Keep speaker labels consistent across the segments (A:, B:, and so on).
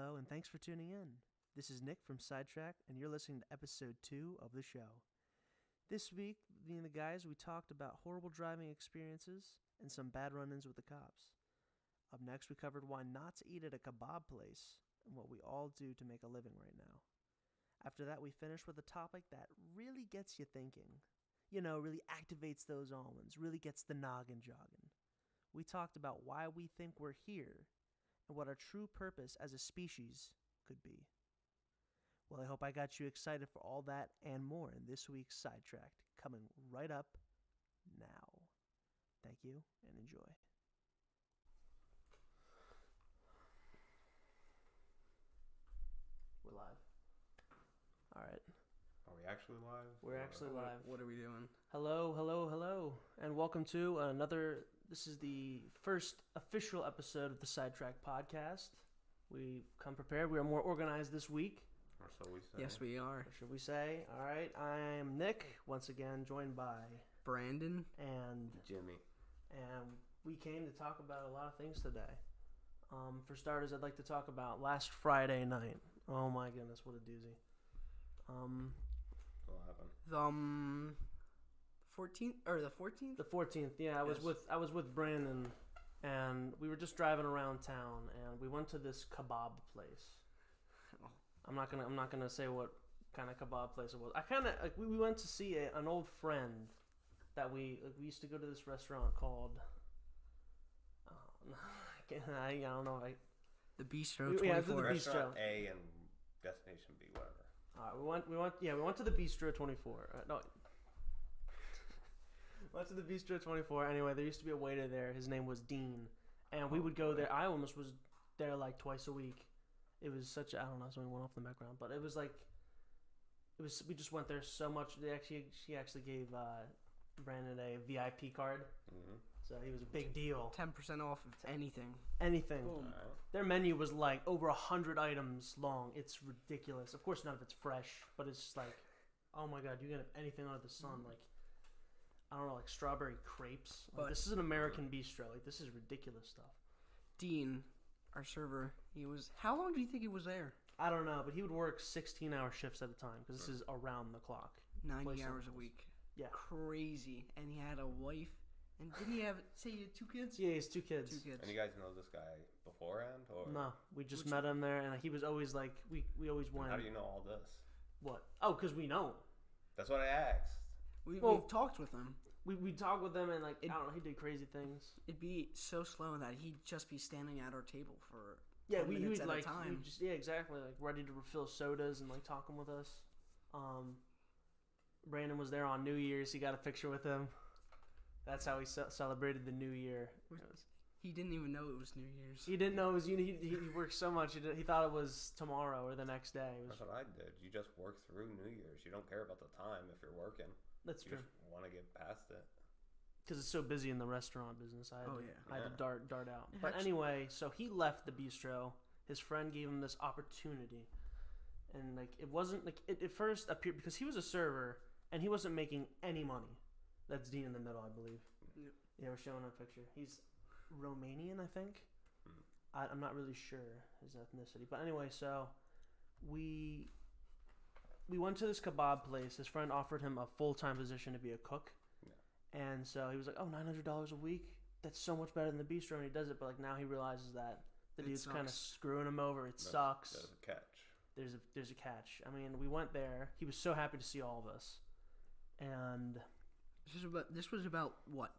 A: Hello, and thanks for tuning in. This is Nick from SideTracked, and you're listening to episode 2 of the show. This week, me and the guys, we talked about horrible driving experiences and some bad run-ins with the cops. Up next, we covered why not to eat at a kebab place and what we all do to make a living right now. After that, we finished with a topic that really gets you thinking. You know, really activates those almonds, really gets the noggin jogging. We talked about why we think we're here and what our true purpose as a species could be. Well, I hope I got you excited for all that and more in this week's SideTracked, coming right up now. Thank you and enjoy. We're live. All right.
B: Are we actually live?
A: We're actually live.
C: What are we doing?
A: Hello, and welcome to another. This is the first official episode of the SideTracked podcast. We've come prepared. We are more organized this week.
B: Or so we say.
C: Yes, we are.
A: Or should we say? All right. I am Nick, once again joined by
C: Brandon
A: and
B: Jimmy.
A: And we came to talk about a lot of things today. For starters, I'd like to talk about last Friday night. Oh my goodness, what a doozy.
B: What happened?
C: The 14th or the 14th?
A: The 14th. Yeah, I was with Brandon, and we were just driving around town, and we went to this kebab place.
C: Oh.
A: I'm not gonna say what kind of kebab place it was. I kind of like we went to see an old friend that we used to go to this restaurant called. I don't know.
C: The Bistro 24.
A: Yeah, the Bistro.
B: Restaurant A and Destination B, whatever.
A: We went to the Bistro 24. No. Went to the Bistro 24. Anyway, there used to be a waiter there. His name was Dean, and we would go there. I almost was there like twice a week. It was such I don't know, something went off in the background, but it was like we just went there so much. She actually gave Brandon a VIP card. Mm-hmm. So he was a big deal.
C: 10% off of anything.
A: Anything.
C: Boom.
A: Their menu was like over 100 items long. It's ridiculous. Of course, none of it's fresh, but it's like, oh my god, you can have anything under the sun. Like, I don't know, like strawberry crepes. Like, this is an American bistro. Like, this is ridiculous stuff.
C: Dean, our server, how long do you think he was there?
A: I don't know, but he would work 16-hour shifts at a time because this is around the clock.
C: 90 hours a week.
A: Yeah.
C: Crazy. And he had a wife. And didn't he have, say you had 2 kids?
A: Yeah, he has 2 kids.
C: 2 kids.
B: And you guys know this guy beforehand? Or?
A: No, we just met him there, and he was always like, we always went.
B: How do you know all this?
A: What? Oh, because we know him.
B: That's what I asked.
C: We've talked with him.
A: We talked with him, and like, I don't know, he did crazy things.
C: It'd be so slow that he'd just be standing at our table for
A: we
C: minutes
A: would
C: at
A: like,
C: a time.
A: Exactly, like ready to refill sodas and like talking with us. Brandon was there on New Year's. He got a picture with him. That's how he celebrated the New Year.
C: He didn't even know it was New Year's.
A: He didn't know it was. He worked so much. He thought it was tomorrow or the next day.
B: That's what I did. You just work through New Year's. You don't care about the time if you're working.
A: That's true.
B: You just want to get past it.
A: Because it's so busy in the restaurant business. I had to dart out. But anyway, so he left the bistro. His friend gave him this opportunity, and like it wasn't like it first appeared because he was a server and he wasn't making any money. That's Dean in the middle, I believe.
C: Yep.
A: Yeah, we're showing a picture. He's Romanian, I think. I'm not really sure his ethnicity. But anyway, so we went to this kebab place. His friend offered him a full-time position to be a cook. Yeah. And so he was like, oh, $900 a week? That's so much better than the bistro. And he does it. But like now he realizes that the dude's kind of screwing him over. It sucks.
B: There's a catch.
A: There's a catch. I mean, we went there. He was so happy to see all of us. And...
C: This was about what,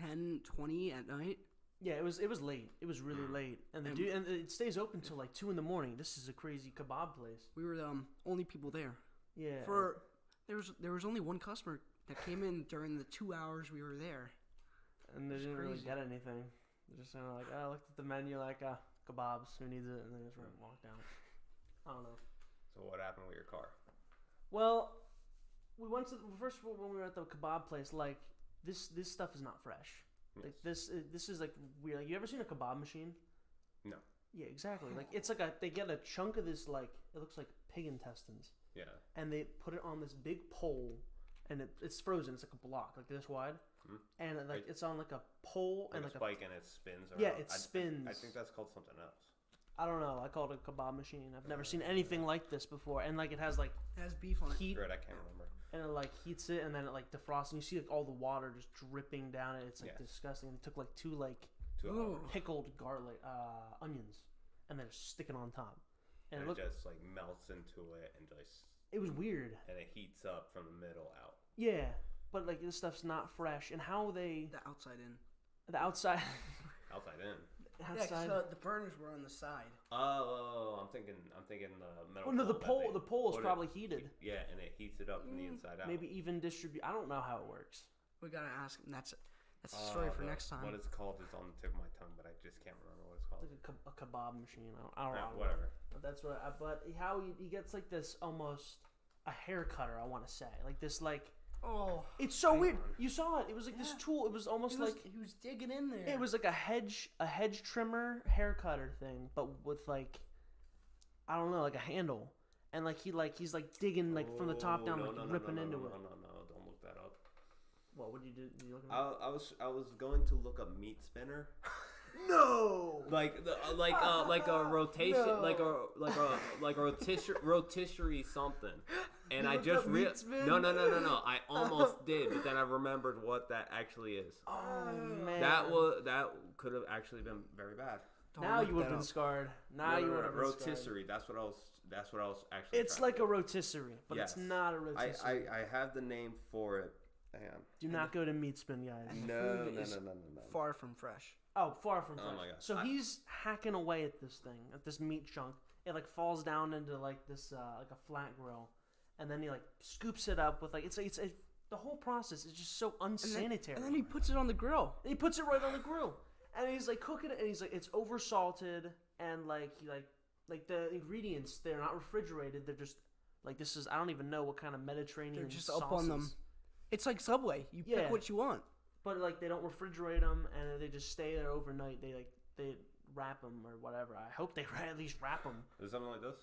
C: 10:20 at night.
A: Yeah, it was late. It was really late, and and it stays open till like 2 a.m. This is a crazy kebab place.
C: We were the only people there.
A: Yeah.
C: There was only one customer that came in during the 2 hours we were there,
A: and they didn't really get anything. They're just kind of like, I looked at the menu like, kebabs. Who needs it? And they just walked out. I don't know.
B: So what happened with your car?
A: Well. We went to first when we were at the kebab place. Like this stuff is not fresh. Yes. Like this is like weird. Like, you ever seen a kebab machine?
B: No.
A: Yeah, exactly. Like it's like they get a chunk of this, like it looks like pig intestines.
B: Yeah.
A: And they put it on this big pole, and it's frozen. It's like a block, like this wide, and like it's on like a pole and like
B: a spike, and it spins around.
A: Yeah, it spins.
B: I think that's called something else.
A: I don't know. I call it a kebab machine. I've never seen anything like this before. And like it has like
C: It has beef on it.
A: heat,
B: Right, I can't remember.
A: and it like heats it, and then it like defrosts, and you see like all the water just dripping down it. It's like
B: Yeah.
A: disgusting. And it took like two like
B: Two
C: Ooh.
B: hours.
A: pickled garlic onions, and then just stick it on top. And
B: And
A: it looked,
B: it just like melts into it and just
A: it was weird.
B: and it heats up from the middle out.
A: Yeah, but like this stuff's not fresh. And how they
C: The outside in.
A: the outside
B: Outside in.
C: Yeah,
A: outside.
C: because the burners were on the side.
B: Oh, I'm thinking the metal.
A: Well, no, the
B: pole that they
A: the pole is
B: put
A: probably
B: it,
A: heated.
B: Yeah, and it heats it up from the inside out.
A: Maybe even distribute. I don't know how it works.
C: We gotta ask him. That's a story for next time.
B: What it's called is on the tip of my tongue, but I just can't remember what it's called.
A: It's like a kebab machine. I don't know.
B: Whatever.
A: But that's what. But how he gets like this almost a hair cutter. I want to say like this like.
C: Oh,
A: It's so
B: Hang
A: weird.
B: on.
A: You saw it. It was like this
C: Yeah.
A: tool. It was almost like
C: he was digging in there.
A: it was like a hedge trimmer hair cutter thing, but with like I don't know, like a handle, and like he's like digging like from the top down, like ripping into it.
B: No, don't look that up.
A: What would you do? Did you look at it?
B: I was going to look up meat spinner.
A: No.
B: Like a rotation,
A: No.
B: like a rotisserie something, and
A: You
B: I
A: looked
B: just
A: up meat spin?
B: no. I almost did, but then I remembered what that actually is.
A: Oh man.
B: That could have actually been very bad.
C: Don't
A: Now
C: look
A: you would have
C: that
A: been
C: up.
A: scarred. Now you would have been scarred.
B: rotisserie. That's what I was actually.
A: It's
B: trying
A: like
B: to
A: a
B: do.
A: rotisserie, but it's
B: Yes.
A: not a rotisserie.
B: I have the name for it. Hang on.
A: Do not go to meat spin, guys.
C: And the
B: No.
C: food is far from fresh.
A: Oh, far from fresh.
B: Oh my God.
A: So he's hacking away at this thing, at this meat chunk. It like falls down into like this like a flat grill, and then he like scoops it up with like it's the whole process is just so unsanitary.
C: And then he puts it on the grill.
A: And he puts it right on the grill, and he's like cooking it, and he's like it's over salted, and like he like the ingredients they're not refrigerated. They're just like this is I don't even know what kind of Mediterranean.
C: They're just
A: sauces.
C: up on them. It's like Subway. You
A: Yeah.
C: pick what you want.
A: But like they don't refrigerate them, and they just stay there overnight. They wrap them or whatever. I hope they at least wrap them.
B: Is it something like this?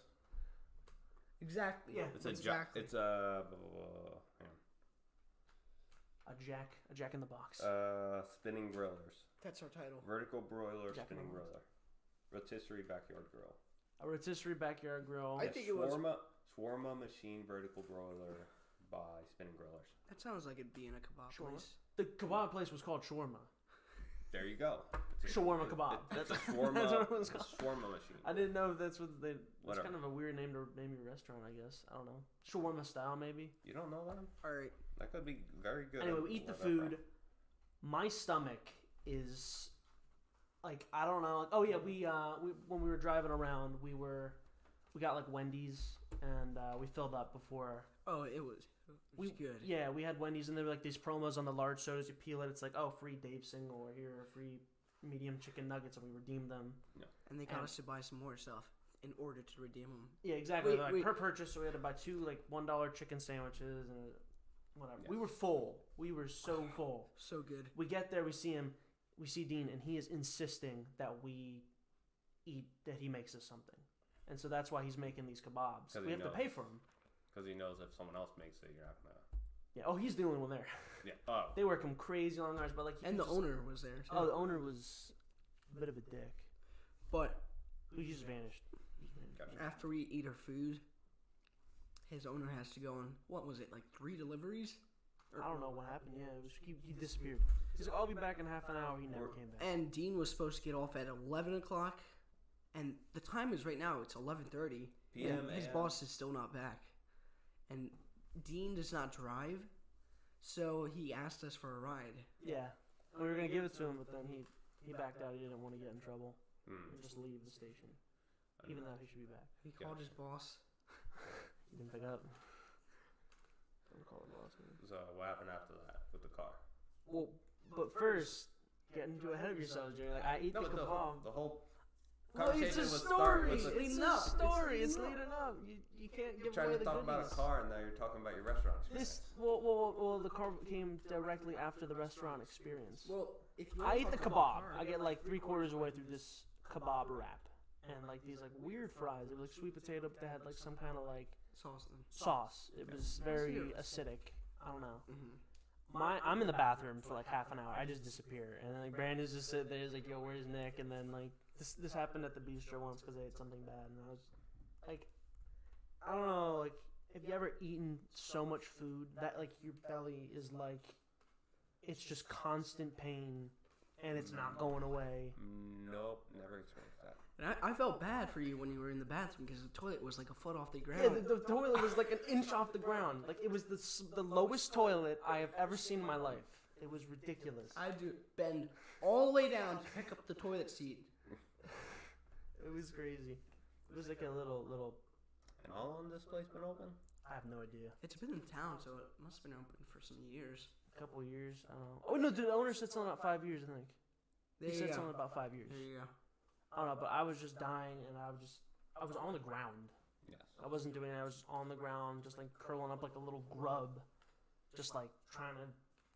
C: Exactly. Yeah.
B: It's
C: exactly.
B: It's a. Hang
A: A jack in the box.
B: on. Spinning grillers.
C: That's our title.
B: Vertical broiler,
A: Jack in the
B: spinning
A: Box.
B: griller. Rotisserie backyard grill.
A: A rotisserie backyard grill.
C: I think it was-
B: Shawarma machine vertical broiler by spinning grillers.
C: That sounds like it'd be in a kebab
A: Shawarma?
C: place.
A: The kebab place was called shawarma.
B: There you go.
A: Shawarma kebab.
B: It's a
A: That's
B: shawarma.
A: what it was
B: it's a
A: called.
B: shawarma machine.
A: I didn't know if that's what they. It's
B: Whatever.
A: kind of a weird name to name your restaurant, I guess. I don't know. Shawarma style, maybe.
B: You don't know that?
C: All right.
B: That could be very good.
A: Anyway, we eat the
B: Whatever.
A: food. My stomach is like I don't know. Like, oh yeah, we when we were driving around, we got like Wendy's and we filled up before.
C: Oh, it was good.
A: Yeah, we had Wendy's, and there were like these promos on the large sodas. You peel it, it's like, oh, free Dave single, or here are free medium chicken nuggets, and we redeemed them.
C: And they got us to buy some more stuff in order to redeem them.
A: Yeah, exactly.
C: Wait,
A: Like,
C: wait.
A: per purchase, so we had to buy two like $1 chicken sandwiches and whatever.
B: Yes.
A: We were full. We were so full.
C: So good.
A: We get there, we see Dean, and he is insisting that we eat, that he makes us something. And so that's why he's making these kebabs.
B: 'Cause
A: We
B: he
A: have to
B: knows.
A: pay for them.
B: Because he knows if someone else makes it, you're not gonna.
A: Yeah. Oh, he's the only one there.
B: Yeah. Oh.
A: They work him crazy long hours, but like. he
C: And the
A: just-
C: owner was there too.
A: Oh, the owner was a bit of a dick.
C: But
A: Who just vanished.
B: Gotcha.
C: after we eat our food, his owner has to go on, what was it, like 3 deliveries?
A: I don't know what happened. Yeah, it was he disappeared. He's like, I'll be back in half an hour. He never came back.
C: And Dean was supposed to get off at 11 o'clock. And the time is right now, it's 11:30.
B: PM,
C: And his
B: AM.
C: boss is still not back. And Dean does not drive. So he asked us for a ride.
A: Yeah, we were gonna give it to him, but then he backed out. He didn't want to get in trouble.
B: Hmm.
A: Just leave the station, even though he should be back.
C: He called his boss.
A: He didn't pick up. Don't call him boss, man.
B: So what happened after that with the car?
A: Well, but first, getting too ahead of yourself, Jerry. Like I eat the kebab.
B: The whole
A: Well, it's
B: conversation
A: a
B: was
A: story.
B: start with
A: It's
C: leading
A: a
C: up.
A: story. It's
C: It's leading
A: leading up. You can't give
B: trying
A: away
B: to
A: the
B: talk about
A: goodies.
B: a car, and now you're talking about your restaurant experience.
A: This well, the car came directly after the restaurant experience.
C: Well, if you
A: I
C: wanna
A: eat the
C: talk
A: kebab.
C: about
A: I get like 3/4 away through this kebab wrap, and like these like weird fries. They were like sweet potato, but they had like some kind of like
C: sauce them.
A: sauce. It was very
C: Serious.
A: acidic. I don't know.
C: Mm-hmm.
A: I'm in the bathroom for like half an hour. I just disappear, and then like Brandon's just sitting there. He's like, "Yo, where's Nick?" And then like This happened at the bistro once because I ate something bad, and I was like, I don't know, like if you ever eaten so much food that like your belly is like, it's just constant pain, and it's not going away.
B: Nope, never experienced that.
C: And I felt bad for you when you were in the bathroom because the toilet was like a foot off the ground.
A: Yeah, the toilet was like an inch off the ground. Like it was the lowest toilet I have ever seen in my life. It was ridiculous.
C: I had to bend all the way down to pick up the toilet seat.
A: It was crazy. It was like a little.
B: And how long this place been open?
A: I have no idea.
C: It's been in town, so it must have been open for some years.
A: A couple years. I don't know. Oh no, the owner said something about 5 years. I think
C: There
A: he
C: you
A: said
C: go.
A: something about 5 years.
C: There you go.
A: I don't know, but I was just dying, and I was on the ground.
B: Yes.
A: I wasn't doing it. I was just on the ground, just like curling up like a little grub, just like trying to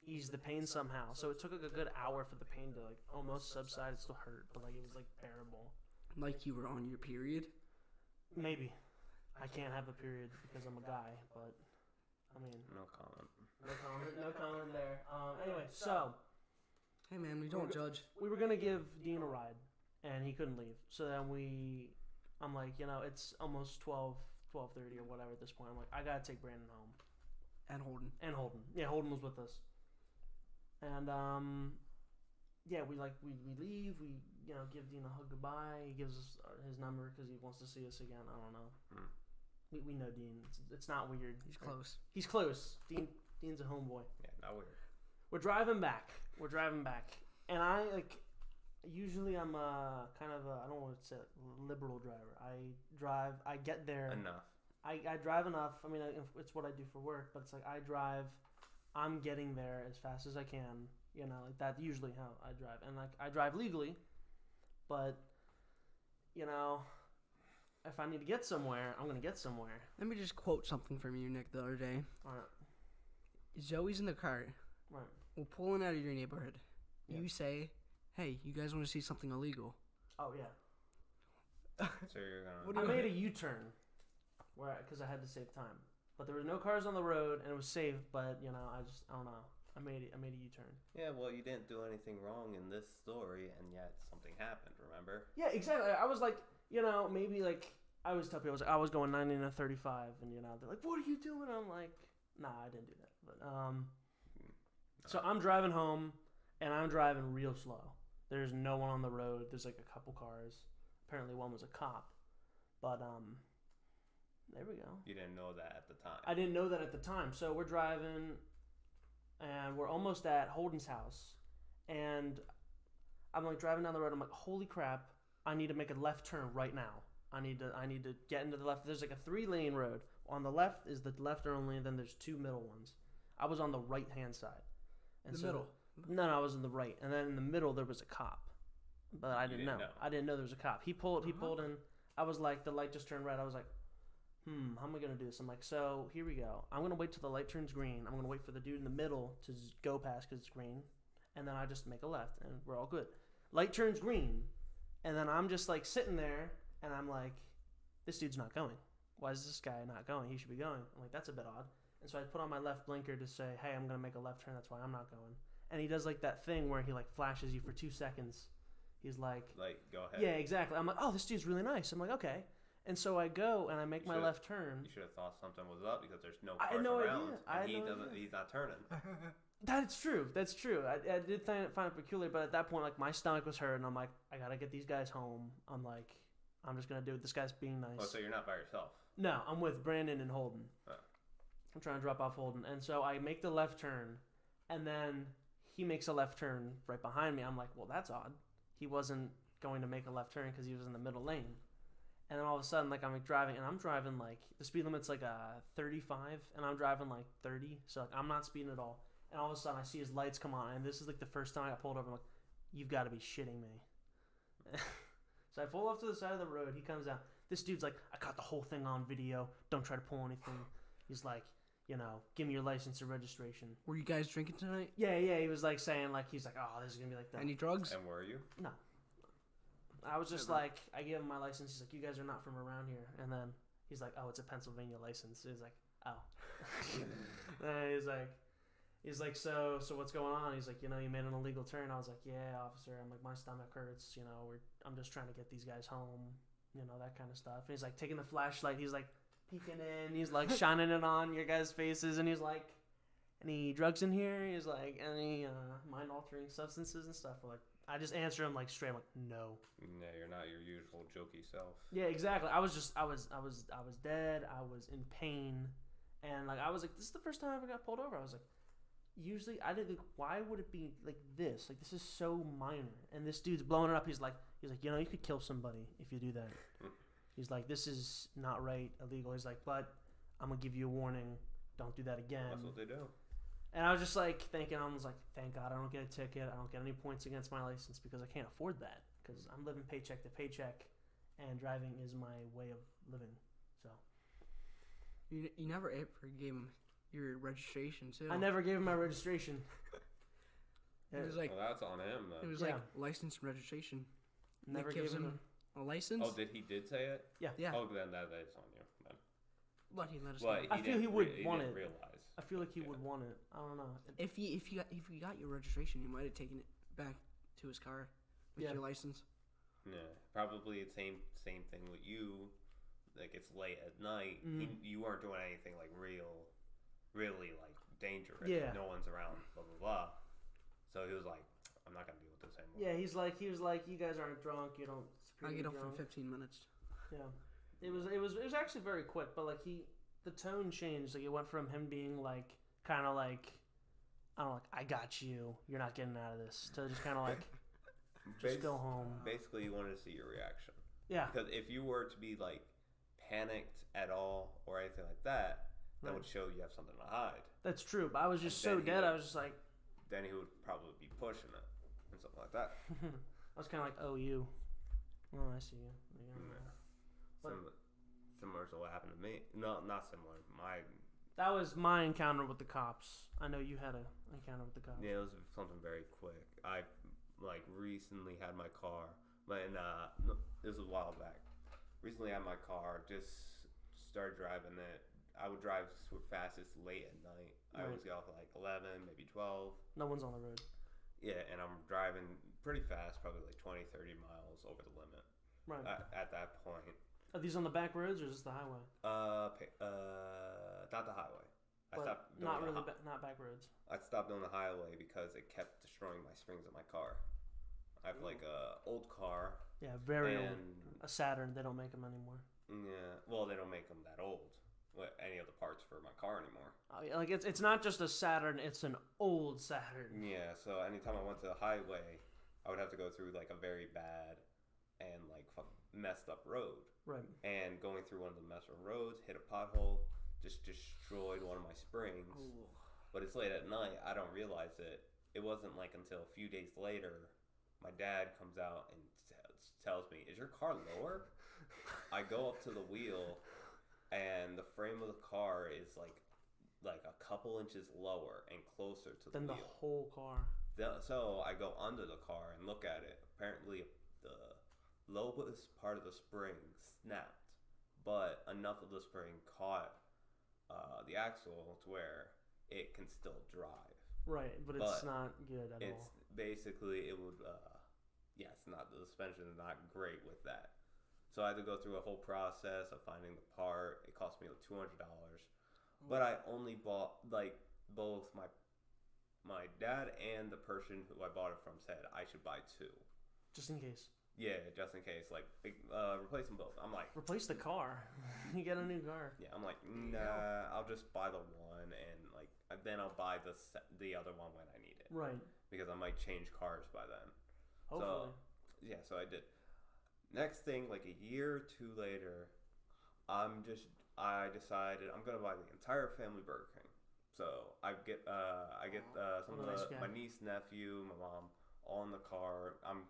A: ease the pain somehow. So it took like a good hour for the pain to like almost subside. It still hurt, but like it was like bearable.
C: Like you were on your period?
A: Maybe. I can't have a period because I'm a guy, but I mean,
B: No comment.
A: no comment there. Anyway, so
C: Hey man, we don't judge.
A: we were gonna give Dean a ride, and he couldn't leave. So then I'm like, it's almost 12:30 or whatever at this point. I'm like, I gotta take Brandon home.
C: And Holden.
A: And Holden. Yeah, Holden was with us. And yeah, we leave. We give Dean a hug goodbye. He gives us his number because he wants to see us again. I don't know. We know Dean. It's not weird.
C: He's close.
A: He's close. Dean's a homeboy.
B: Yeah, not weird.
A: We're driving back, and I usually I'm kind of I don't want to say liberal driver. I get there
B: Enough.
A: I drive enough. I mean, it's what I do for work, but it's like I drive. I'm getting there as fast as I can. Like that's usually how I drive, and like I drive legally, but if I need to get somewhere, I'm gonna get somewhere.
C: Let me just quote something from you, Nick, the other day.
A: All right.
C: Zoe's in the car.
A: Right.
C: We're pulling out of your neighborhood.
A: Yeah.
C: You say, hey, you guys want to see something illegal?
A: Oh yeah.
B: So you're
C: What
B: gonna.
C: do
A: I made a U-turn, because I had to save time. But there were no cars on the road, and it was safe. But I don't know. I made a U-turn.
B: Yeah, well, you didn't do anything wrong in this story, and yet something happened. Remember?
A: Yeah, exactly. I was like, maybe like I always tell people I was going 90 to 35, and they're like, "What are you doing?" I'm like, "Nah, I didn't do that." But so I'm driving home, and I'm driving real slow. There's no one on the road. There's like a couple cars. Apparently, one was a cop. But there we go.
B: You didn't know that at the time.
A: I didn't know that at the time. So we're driving, and we're almost at Holden's house, and I'm like driving down the road. I'm like, holy crap! I need to make a left turn right now. I need to get into the left. There's like a 3-lane road. On the left is the left only, and then there's 2 middle ones. I was on the right hand side. And
C: The middle?
A: No, I was in the right, and then in the middle there was a cop, but I didn't know. I didn't know there was a cop. He pulled in. I was like, the light just turned red. I was like, how am I gonna do this? I'm like, so here we go. I'm gonna wait till the light turns green. I'm gonna wait for the dude in the middle to go past because it's green, and then I just make a left, and we're all good. Light turns green, and then I'm just like sitting there, and I'm like, this dude's not going. Why is this guy not going? He should be going. I'm like, that's a bit odd. And so I put on my left blinker to say, hey, I'm gonna make a left turn. That's why I'm not going. And he does like that thing where he like flashes you for 2 seconds. He's like,
B: go ahead.
A: Yeah, exactly. I'm like, oh, this dude's really nice. I'm like, okay. And so I go and I make my left turn.
B: You should have thought something was up because there's no
A: I
B: cars
A: had no
B: around.
A: idea.
B: And he's not turning.
A: That's true. I did find it peculiar, but at that point, like my stomach was hurt, and I'm like, I gotta get these guys home. I'm like, I'm just gonna do it. This guy's being nice.
B: Oh, so you're not by yourself?
A: No, I'm with Brandon and Holden.
B: Oh.
A: I'm trying to drop off Holden, and so I make the left turn, and then he makes a left turn right behind me. I'm like, well, that's odd. He wasn't going to make a left turn because he was in the middle lane. And then all of a sudden, like I'm like driving, and I'm driving like the speed limit's like 35, and I'm driving like 30, so like I'm not speeding at all. And all of a sudden, I see his lights come on, and this is like the first time I got pulled over. I'm like, you've got to be shitting me. So I pull off to the side of the road. He comes out. This dude's like, I caught the whole thing on video. Don't try to pull anything. He's like, give me your license and registration.
C: Were you guys drinking tonight?
A: Yeah. He was like saying like, he's like, oh, this is gonna be like that.
C: Any drugs?
B: And were you?
A: No. I was just like, I gave him my license. He's like, you guys are not from around here. And then he's like, oh, it's a Pennsylvania license. He's like, oh. And he's like, He's like, so what's going on? He's like, you made an illegal turn. I was like, yeah, officer. I'm like, my stomach hurts. I'm just trying to get these guys home. That kind of stuff. And he's like taking the flashlight. He's like peeking in. He's like shining it on your guys' faces. And he's like, any drugs in here? He's like, any mind-altering substances and stuff. Like, I just answer him like straight. I'm like, no.
B: Yeah, you're not your usual jokey self.
A: Yeah, exactly. I was dead. I was in pain, and like I was like, this is the first time I ever got pulled over. I was like, usually I didn't. Why would it be like this? Like this is so minor, and this dude's blowing it up. He's like, you could kill somebody if you do that. He's like, this is not right, illegal. He's like, but I'm gonna give you a warning. Don't do that again.
B: That's what they do.
A: And I was just like thinking, I was like, thank God I don't get a ticket. I don't get any points against my license because I can't afford that. Because I'm living paycheck to paycheck, and driving is my way of living. So
C: you never ever gave him your registration too.
A: I never gave him my registration.
C: It was like,
B: well, that's on him then.
C: It was like license and registration.
A: Never
C: gives
A: gave him
C: a license.
B: Oh, he did say it?
A: Yeah.
B: Oh, then that is on you. Then.
C: But he let us
B: Well,
C: know.
A: I feel he would want
B: didn't
A: it.
B: realize.
A: I feel like he would want it. I don't know.
C: If you got your registration, you might have taken it back to his car with your license.
B: Yeah, probably the same thing with you. Like it's late at night. You weren't doing anything like really like dangerous.
A: Yeah.
B: No one's around. Blah blah blah. So he was like, I'm not gonna deal with this anymore.
A: Yeah, he was like, you guys aren't drunk. You don't.
C: I get off
A: drunk.
C: in 15 minutes.
A: Yeah, it was actually very quick, but like the tone changed. Like it went from him being like kind of like, I don't know, like I got you. You're not getting out of this. To just kind of like, just go home.
B: Basically, you wanted to see your reaction.
A: Yeah.
B: Because if you were to be like panicked at all or anything like that, that would show you have something to hide.
A: That's true, but I was just so dead. I was just like.
B: Then he would probably be pushing it and something like that.
A: I was kind of like, oh, you. Oh, I see you. Yeah.
B: Similar to what happened to me. No, not similar.
A: That was my encounter with the cops. I know you had an encounter with the cops.
B: Yeah, it was something very quick. I recently had my car, but this was a while back. Recently had my car, just started driving it. I would drive fastest late at night. I always get off at like 11, maybe 12.
A: No one's on the road.
B: Yeah, and I'm driving pretty fast, probably like 20, 30 miles over the limit.
A: Right.
B: At that point.
A: Are these on the back roads or is this the highway?
B: Not the highway. I stopped doing
A: not back roads.
B: I stopped doing the highway because it kept destroying my springs of my car. I have like a old car.
A: Yeah, very old. A Saturn. They don't make them anymore.
B: Yeah, well, they don't make them that old. Any of the parts for my car anymore.
A: Like it's not just a Saturn; it's an old Saturn.
B: Yeah, so anytime I went to the highway, I would have to go through like a very bad and like messed up road.
A: Right.
B: And going through one of the messed up roads, hit a pothole, just destroyed one of my springs.
C: Ooh. But
B: it's late at night. I don't realize it. It wasn't like until a few days later, my dad comes out and tells me, "Is your car lower?" I go up to the wheel. And the frame of the car is like a couple inches lower and closer to the wheel.
A: The whole car.
B: So I go under the car and look at it. Apparently, the lowest part of the spring snapped, but enough of the spring caught the axle to where it can still drive.
A: Right, but it's not good at all.
B: It's basically it would. It's not, the suspension is not great with that. So I had to go through a whole process of finding the part. It cost me like $200, but I only bought like both my dad and the person who I bought it from said I should buy two,
A: just in case.
B: Yeah, just in case. Like replace them both. I'm like
A: replace the car. You get a new car.
B: Yeah, I'm like nah. I'll just buy the one and like then I'll buy the other one when I need it.
A: Right.
B: Because I might change cars by then.
A: Hopefully.
B: So I did. Next thing, like a year or two later, I decided I'm gonna buy the entire family Burger King. So I get some of my niece, nephew, my mom, all in the car. I'm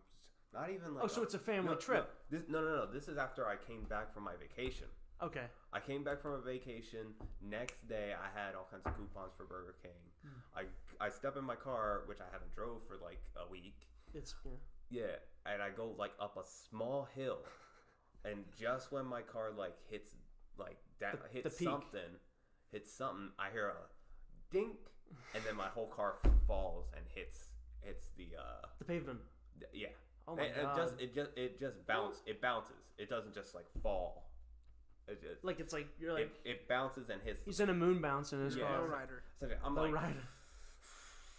B: not even like.
A: So it's a family trip.
B: No. This is after I came back from my vacation.
A: Okay.
B: I came back from a vacation. Next day, I had all kinds of coupons for Burger King. I step in my car, which I haven't drove for like a week. Yeah, and I go like up a small hill, and just when my car like hits something, I hear a dink, and then my whole car falls and hits
A: The pavement.
B: yeah.
A: Oh my
B: And
A: god.
B: it just bounces. It bounces. It doesn't just like fall. It just,
A: Like it's like you're like
B: it bounces and hits.
A: he's in a moon bounce in his
B: Yeah.
A: car.
C: Low rider.
B: So I'm
A: Low
B: like,
A: rider.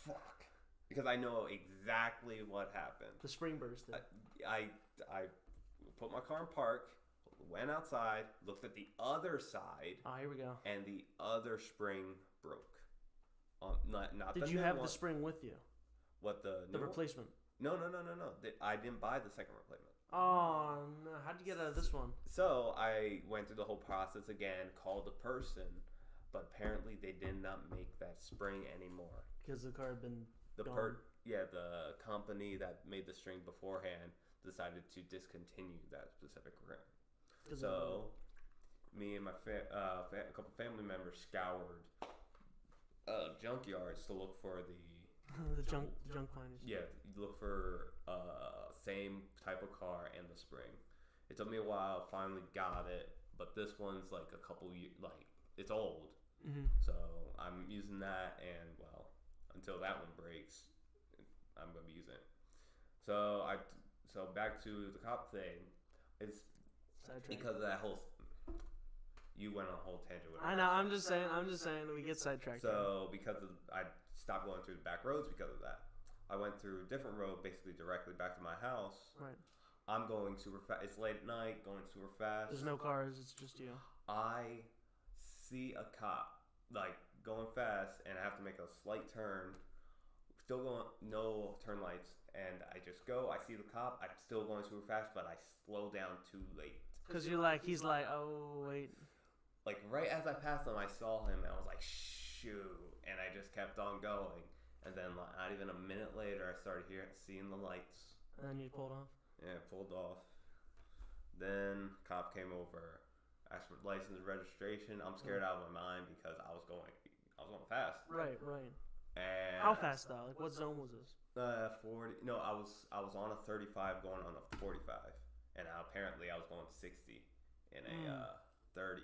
B: fuck, because I know exactly what happened.
A: The spring bursted.
B: I put my car in park, went outside, looked at the other side,
A: Oh, here we go.
B: and the other spring broke. Not
A: Did
B: the
A: you
B: new
A: have
B: one.
A: the spring with you?
B: What the
A: The
B: new one?
A: replacement.
B: No. I didn't buy the second replacement.
A: Oh no! How'd you get out of this one?
B: So I went through the whole process again, called the person, but apparently they did not make that spring anymore.
A: Because the car had been
B: The
A: gone.
B: the company that made the string beforehand decided to discontinue that specific rim.
A: 'Cause
B: So me and my a couple family members scoured junkyards to look for
A: the junk finders.
B: you look for same type of car and the spring. It took me a while, finally got it, but this one's like a couple years, like it's old, so I'm using that, and well, until that one breaks, I'm gonna be using it. So back to the cop thing, it's
A: Sidetracked.
B: because of that whole. You went on a whole tangent with it.
A: I know. I'm just saying. We get sidetracked.
B: So I stopped going through the back roads because of that. I went through a different road, basically directly back to my house.
A: Right.
B: I'm going super fast. It's late at night, going super fast.
A: There's no cars. It's just you.
B: I see a cop like going fast, and I have to make a slight turn. Still going, no turn lights, and I just go. I see the cop. I'm still going super fast, but I slow down too late.
A: Because you're like, he's like, oh wait.
B: Like right as I passed him, I saw him, and I was like, shoot, and I just kept on going. And then like, not even a minute later, I started seeing the lights.
A: And then you pulled off.
B: Yeah, pulled off. Then cop came over, asked for license and registration. I'm scared out of my mind because I was going fast.
A: Right.
B: And
A: How fast though? Like what zone was this?
B: 40. No, I was on a 35 going on a 45, and apparently I was going 60 in a 30,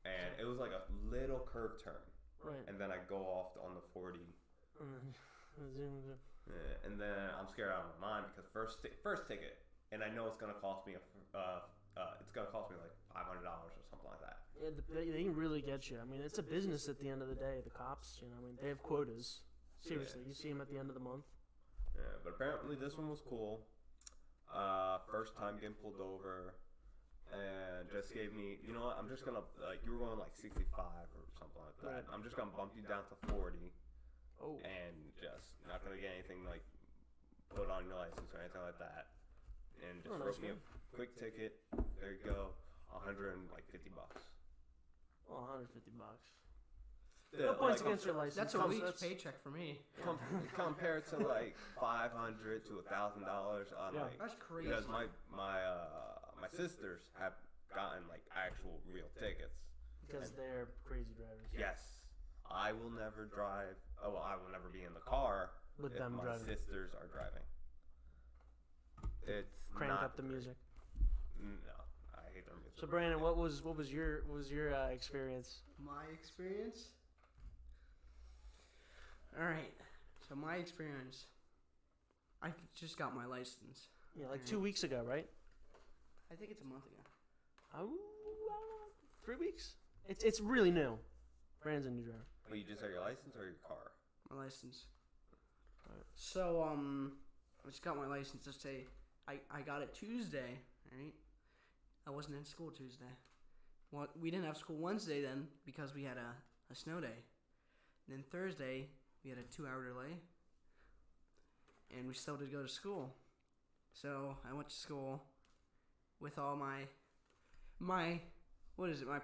B: and it was like a little curve turn.
A: Right.
B: And then I go off on the 40. And then I'm scared out of my mind because first ticket, and I know it's gonna cost me like $500 or something like that.
A: Yeah, they can really get you. I mean, it's a business at the end of the day. The cops, I mean, they have quotas. Seriously, you see them at the end of the month.
B: Yeah, but apparently this one was cool. First time getting pulled over, and just gave me, you know what? I'm just gonna you were going like 65 or something like that.
A: Right.
B: I'm just gonna bump you down to 40.
A: Oh.
B: And just not gonna get anything like put on your license or anything like that, and just wrote me a quick ticket. There you go, $150.
A: Well, $150.
B: Still,
A: No points
B: like,
A: against your license.
C: That's a week's paycheck for me.
B: compared to like $500 to $1,000 on
A: Yeah.
B: like,
C: That's crazy.
B: because my sisters have gotten like actual real tickets.
A: Because they're crazy drivers.
B: Yes, I will never drive. Oh, well, I will never be in the car
A: With
B: if
A: them
B: my
A: driving.
B: sisters are driving. It's
A: Crank
B: not
A: up the music.
B: No, I hate their music.
A: So Brandon, what was your experience?
C: My experience? Alright. So my experience, I just got my license.
A: Yeah, like 2 weeks ago, right?
C: I think it's a month ago.
A: Oh, I don't know, 3 weeks. It's really new. Brandon's a new driver.
B: Well, you just have your license or your car?
C: My license.
A: Alright.
C: So, I just got my license. Just say, I got it Tuesday, right? I wasn't in school Tuesday. Well, we didn't have school Wednesday then because we had a snow day. And then Thursday, we had a 2-hour delay. And we still did go to school. So, I went to school with all my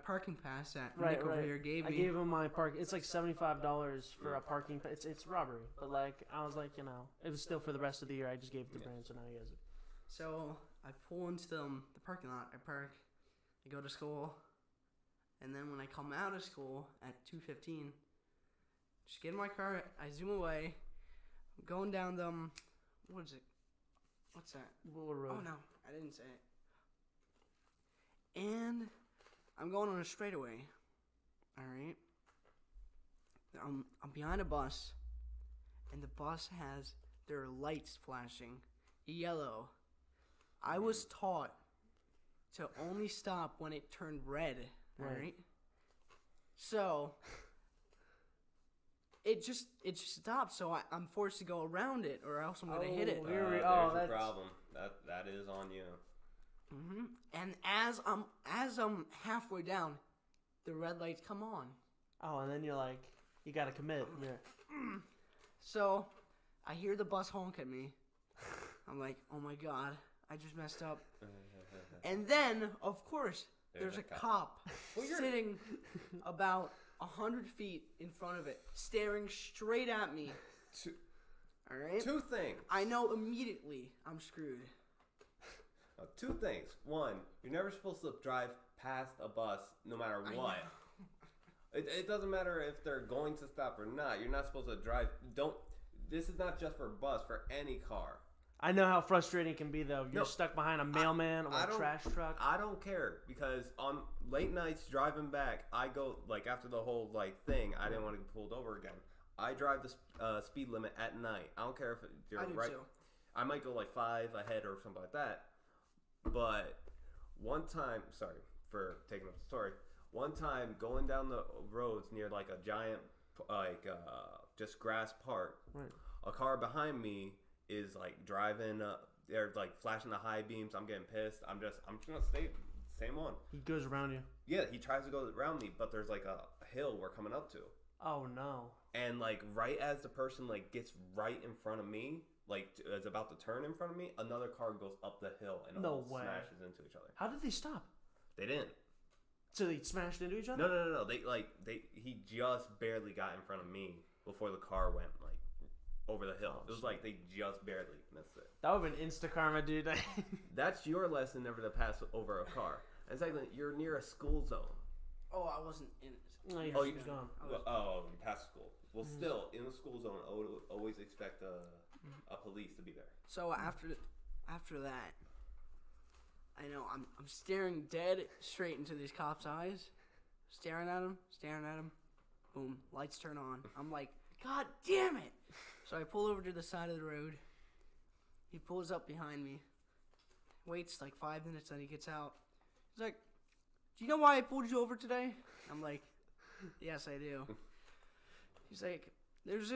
C: parking pass that Nick over here gave me.
A: I gave him my park. It's like $75 for a parking pass. It's robbery, but like I was like, it was still for the rest of the year. I just gave it to Brandon, so now he has it.
C: So I pull into the parking lot. I park. I go to school, and then when I come out of school at 2:15, just get in my car. I zoom away. I'm going down the what is it? What's that?
A: Willer Road.
C: Oh no, I didn't say it. And I'm going on a straightaway. All right. I'm behind a bus, and the bus has their lights flashing yellow. I was taught to only stop when it turned red.
A: Right.
C: All right. So it just stopped. So I'm forced to go around it, or else I'm gonna hit it.
A: Here we
B: There's
A: oh,
B: your
A: that's
B: problem. That is on you.
C: And as I'm halfway down, the red lights come on.
A: Oh, and then you're like, you gotta commit. Yeah.
C: So I hear the bus honk at me. I'm like, oh my god, I just messed up. And then, of course, there's a cop sitting about 100 feet in front of it, staring straight at me. All right?
B: Two things.
C: I know immediately I'm screwed.
B: Two things. One, you're never supposed to drive past a bus no matter what. It doesn't matter if they're going to stop or not. You're not supposed to drive. This is not just for a bus, for any car.
A: I know how frustrating it can be, though. You're stuck behind a mailman or a trash truck.
B: I don't care, because on late nights driving back, I go, like, after the whole, like, thing, I didn't want to get pulled over again. I drive the speed limit at night. I don't care if you're
C: I do
B: right.
C: too.
B: I might go, like, 5 ahead or something like that. But one time, sorry for taking up the story, one time going down the roads near, like, a giant, like, just grass park,
A: Right.
B: a car behind me is like driving, they're like flashing the high beams. I'm getting pissed. I'm just gonna stay same one.
A: He goes around you.
B: Yeah, he tries to go around me, but there's like a hill we're coming up to.
A: Oh no.
B: And like right as the person like gets right in front of me, like is about to turn in front of me, another car goes up the hill and
A: No
B: almost
A: way.
B: smashes into each other.
A: How did they stop?
B: They didn't.
A: So they smashed into each other?
B: No. He just barely got in front of me before the car went like over the hill. It was like they just barely missed it.
A: That would have been insta karma, dude.
B: That's your lesson, never to pass over a car. And secondly, you're near a school zone.
C: Oh, I wasn't in it.
A: No,
B: Oh,
A: you
B: you
A: gone.
B: you passed school. Well, still in the school zone, I would always expect a police to be there.
C: So after that, I know I'm staring dead straight into these cops' eyes, staring at them. Boom, lights turn on. I'm like, God damn it! So I pull over to the side of the road. He pulls up behind me, waits like 5 minutes, then he gets out. He's like, do you know why I pulled you over today? I'm like, yes, I do. He's like, there's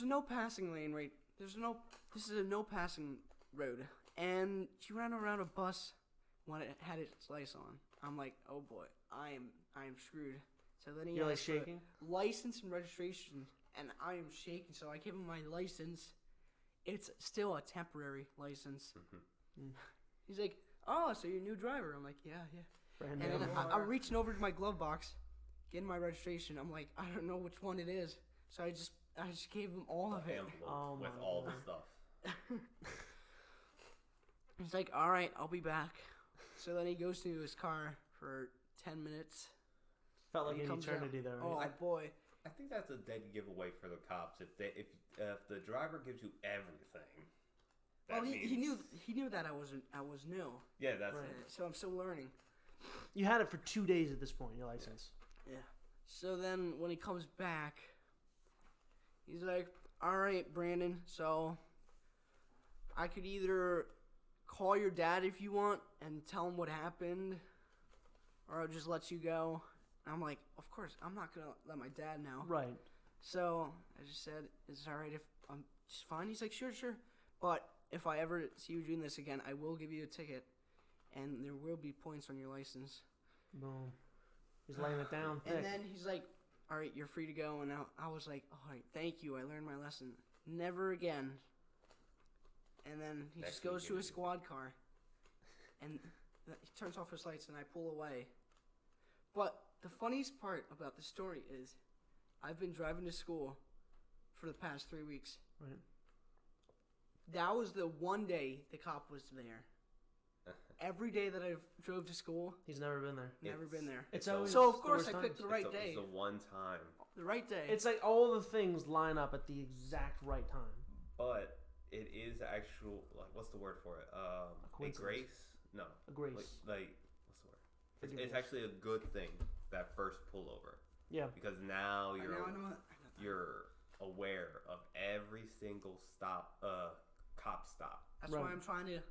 C: a no passing lane right. This is a no passing road, and she ran around a bus when it had its lights on. I'm like, oh boy, I am screwed. So then he
A: You're like
C: asked for
A: shaking?
C: license and registration, and I am shaking. So I give him my license. It's still a temporary license. He's like, oh, so you're a new driver? I'm like, yeah.
A: Brand
C: And
A: new.
C: then I'm reaching over to my glove box, getting my registration. I'm like, I don't know which one it is. So I just gave him all of it.
B: Envelope
A: Oh
B: with
A: my
B: all
A: God.
B: the stuff.
C: He's like, all right, I'll be back. So then he goes to his car for 10 minutes.
A: Felt like
C: and he
A: an
C: comes
A: eternity
C: out.
A: there.
C: Oh
A: Right?
C: boy.
B: I think that's a dead giveaway for the cops. If the driver gives you everything, that
C: Well, he
B: means-
C: knew that I was new.
B: Yeah, that's
A: Right.
B: it.
C: So I'm still learning.
A: You had it for 2 days at this point, your license.
C: Yeah. So then when he comes back, he's like, all right, Brandon, so I could either call your dad if you want and tell him what happened, or I'll just let you go. And I'm like, of course, I'm not going to let my dad know.
A: Right.
C: So I just said, is it all right if I'm just fine? He's like, sure. But if I ever see you doing this again, I will give you a ticket, and there will be points on your license.
A: Boom. He's laying it down thick.
C: And then he's like, all right, you're free to go. And I was like, all right, thank you. I learned my lesson. Never again. And then he
B: Next
C: just goes to
B: weekend.
C: his squad car, and he turns off his lights, and I pull away. But the funniest part about the story is I've been driving to school for the past 3 weeks.
A: Right.
C: That was the one day the cop was there. Every day that I drove to school,
A: He's never been there.
C: never been there.
A: It's always
C: So, of
A: the
C: course,
A: worst
C: I picked
A: times.
C: the right day.
B: It's the one time.
C: The right day.
A: It's like all the things line up at the exact right time.
B: But it is actual, like, what's the word for it? A
A: coincidence.
B: grace? No.
A: A grace.
B: Like what's the word? It's
A: Forgiveness.
B: actually a good thing, that first pullover.
A: Yeah.
B: Because now
C: I
B: you're
C: know
B: you're aware of every single cop stop.
C: That's
A: Right.
C: why I'm trying to.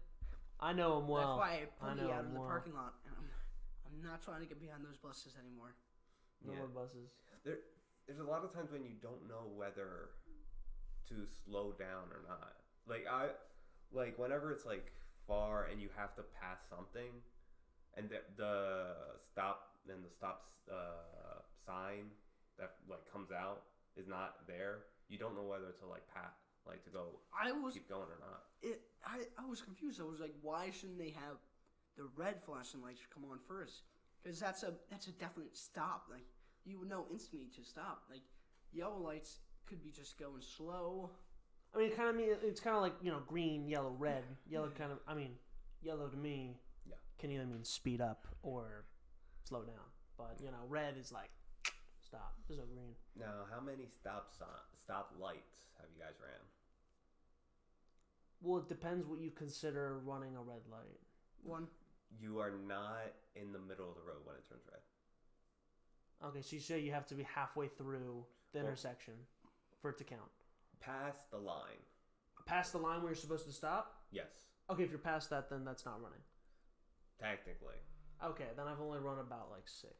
A: I know him well.
C: That's why I pulled you
A: know
C: out
A: him
C: of the
A: well.
C: parking lot. And I'm not trying to get behind those buses anymore.
A: No
B: Yeah.
A: more buses.
B: There's a lot of times when you don't know whether to slow down or not. Like whenever it's like far and you have to pass something, and the stop sign that like comes out is not there. You don't know whether to like to go keep going or not.
C: I was confused. I was like, why shouldn't they have the red flashing lights come on first? Because that's a definite stop. Like you would know instantly to stop. Like yellow lights could be just going slow.
A: I mean, it's kind of like, green, yellow, red. Yellow yellow to me can either mean speed up or slow down. But, red is like, stop. There's no green.
B: Now, how many stop lights have you guys ran?
A: Well, it depends what you consider running a red light.
C: One.
B: You are not in the middle of the road when it turns red.
A: Okay, so you say you have to be halfway through the intersection for it to count.
B: Past the line.
A: Past the line where you're supposed to stop?
B: Yes.
A: Okay, if you're past that, then that's not running.
B: Technically.
A: Okay, then I've only run about like 6.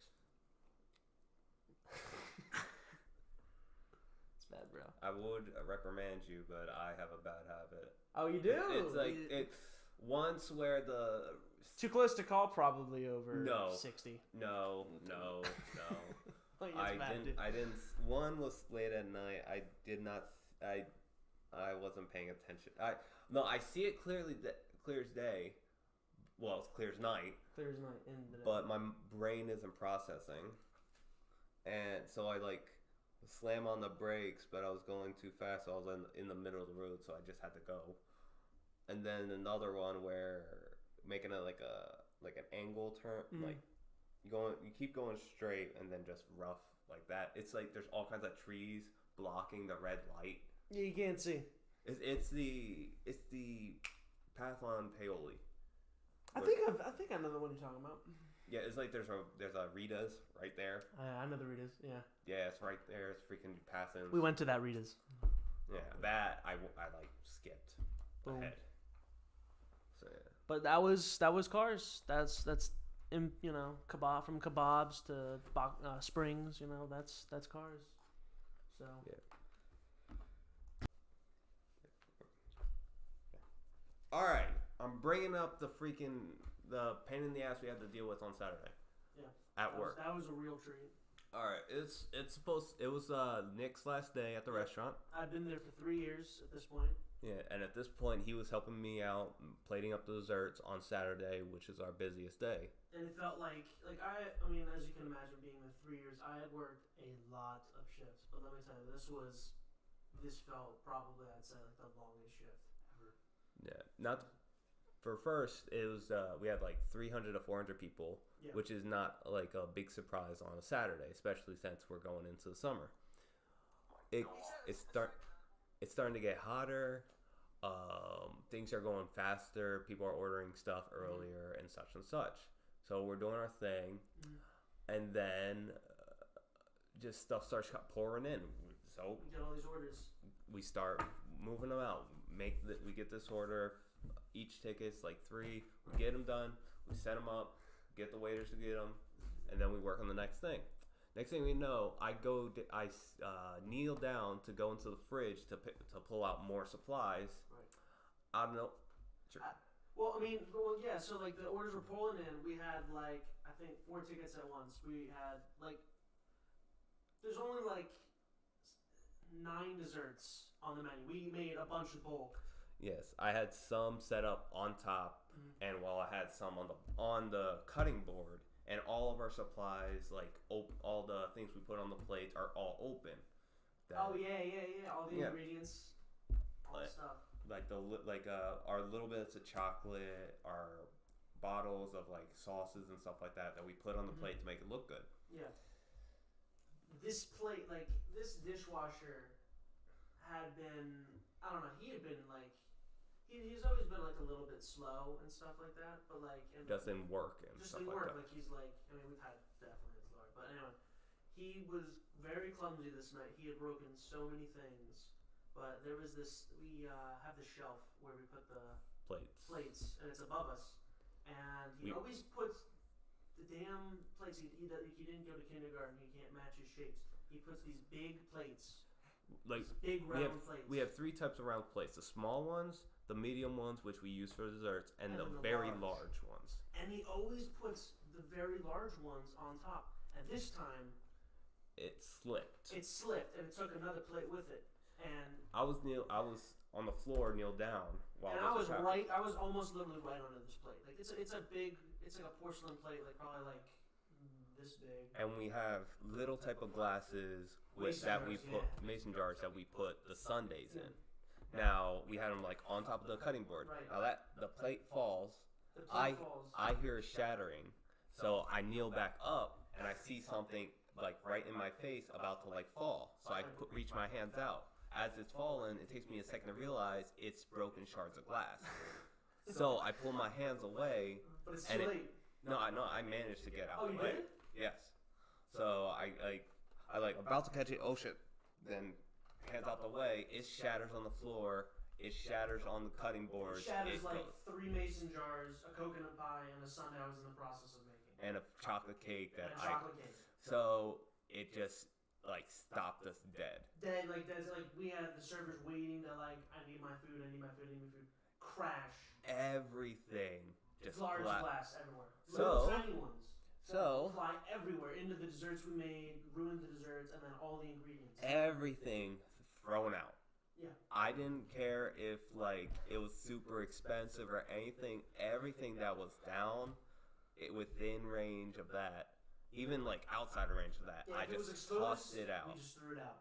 A: It's bad, bro.
B: I would reprimand you, but I have a bad habit.
A: Oh, you do?
B: It's like once where the
A: too close to call, probably over 60.
B: No.
A: Like,
B: I didn't. One was late at night. I did not. I wasn't paying attention. I see it clearly, clear as day. Well, it's clear as night.
A: Clear as night in the day.
B: But my brain isn't processing, and so I slam on the brakes, but I was going too fast. So I was in the middle of the road, so I just had to go. And then another one where making it like an angle turn, like you keep going straight and then just rough like that. It's like there's all kinds of trees blocking the red light.
A: Yeah, you can't see.
B: It's the path on Paoli.
A: I think I know the one you're talking about.
B: Yeah, it's like there's a Rita's right there.
A: I know the Rita's. Yeah.
B: Yeah, it's right there. It's freaking passing.
A: We went to that Rita's.
B: Yeah, that I skipped ahead. So yeah.
A: But that was cars. That's in, kebab from Kebabs to Springs. That's cars. So
B: yeah. All right, I'm bringing up the pain in the ass we had to deal with on Saturday.
A: Yeah.
B: At work.
A: That was a real treat.
B: All right, it was Nick's last day at the restaurant.
A: I've been there for 3 years at this point.
B: Yeah, and at this point he was helping me out plating up the desserts on Saturday, which is our busiest day.
A: And it felt like I mean, as you can imagine, being there 3 years, I had worked a lot of shifts. But let me tell you, this felt probably, I'd say, like the longest shift ever.
B: Yeah, not for first. It was we had like 300 to 400 people, which is not like a big surprise on a Saturday, especially since we're going into the summer. It's starting to get hotter. Things are going faster. People are ordering stuff earlier and such and such. So we're doing our thing, and then just stuff starts pouring in. So
A: we get all these orders.
B: We start moving them out. We get this order. Each ticket's like 3. We get them done. We set them up. Get the waiters to get them, and then we work on the next thing. Next thing we know, I kneel down to go into the fridge to pull out more supplies.
A: Right.
B: I don't know.
A: Yeah. So like the orders were pulling in. We had I think 4 tickets at once. We had there's only 9 desserts on the menu. We made a bunch of bulk.
B: Yes, I had some set up on top, and while I had some on the cutting board, and all of our supplies, all the things we put on the plates, are all open.
A: All the ingredients, all the stuff.
B: Our little bits of chocolate, our bottles of sauces and stuff like that we put on the plate to make it look good.
A: Yeah. This plate, this dishwasher had been, I don't know, he had been he's always been a little bit slow and stuff like that, but
B: just in work and
A: just
B: stuff
A: in
B: like
A: work,
B: that.
A: he's I mean, we've had definitely slower, but anyway, He was very clumsy this night. He had broken so many things. But there was this, we have the shelf where we put the plates, and it's above us. And he always puts the damn plates. He didn't go to kindergarten. He can't match his shapes. He puts these big plates.
B: Like
A: big round plates.
B: We have 3 types of round plates: the small ones, the medium ones, which we use for desserts, and the very large ones. And
A: he always puts the very large ones on top. And this time,
B: it slipped.
A: It slipped, and it took another plate with it. And
B: I was on the floor, kneeled down while.
A: And I was almost literally right under this plate. Like it's like a porcelain plate, like probably like this big.
B: And we have little type of glasses mason jars that we put the sundaes in. Now we had them like on top of the cutting board.
A: Right.
B: Now that the plate falls, I hear shattering, so I kneel back up and I see something like right in my face about to like fall. So I reach my hands out. As it's fallen, it takes me a second to realize it's broken shards of glass. So I pull my hands away.
A: But it's too late.
B: I managed to get out.
A: Oh, you did?
B: Yes. So I about to catch it. Oh shit! Then hands out the way. It shatters on the floor. It shatters on the cutting board.
A: It shatters like 3 mason jars, a coconut pie, and a sundae I was in the process of making.
B: And a chocolate cake
A: chocolate cake.
B: So it just like stopped us dead.
A: Dead, like that's like we had the servers waiting to like I need my food. Crash.
B: Everything just
A: large glass everywhere.
B: So
A: tiny ones.
B: So
A: fly everywhere into the desserts we made, ruined the desserts, and then all the ingredients.
B: Everything thrown out.
A: Yeah.
B: I didn't care if like it was super expensive or anything. Everything that was down, within range of that, even like outside of range of that, I just tossed it out.
A: We just threw it out.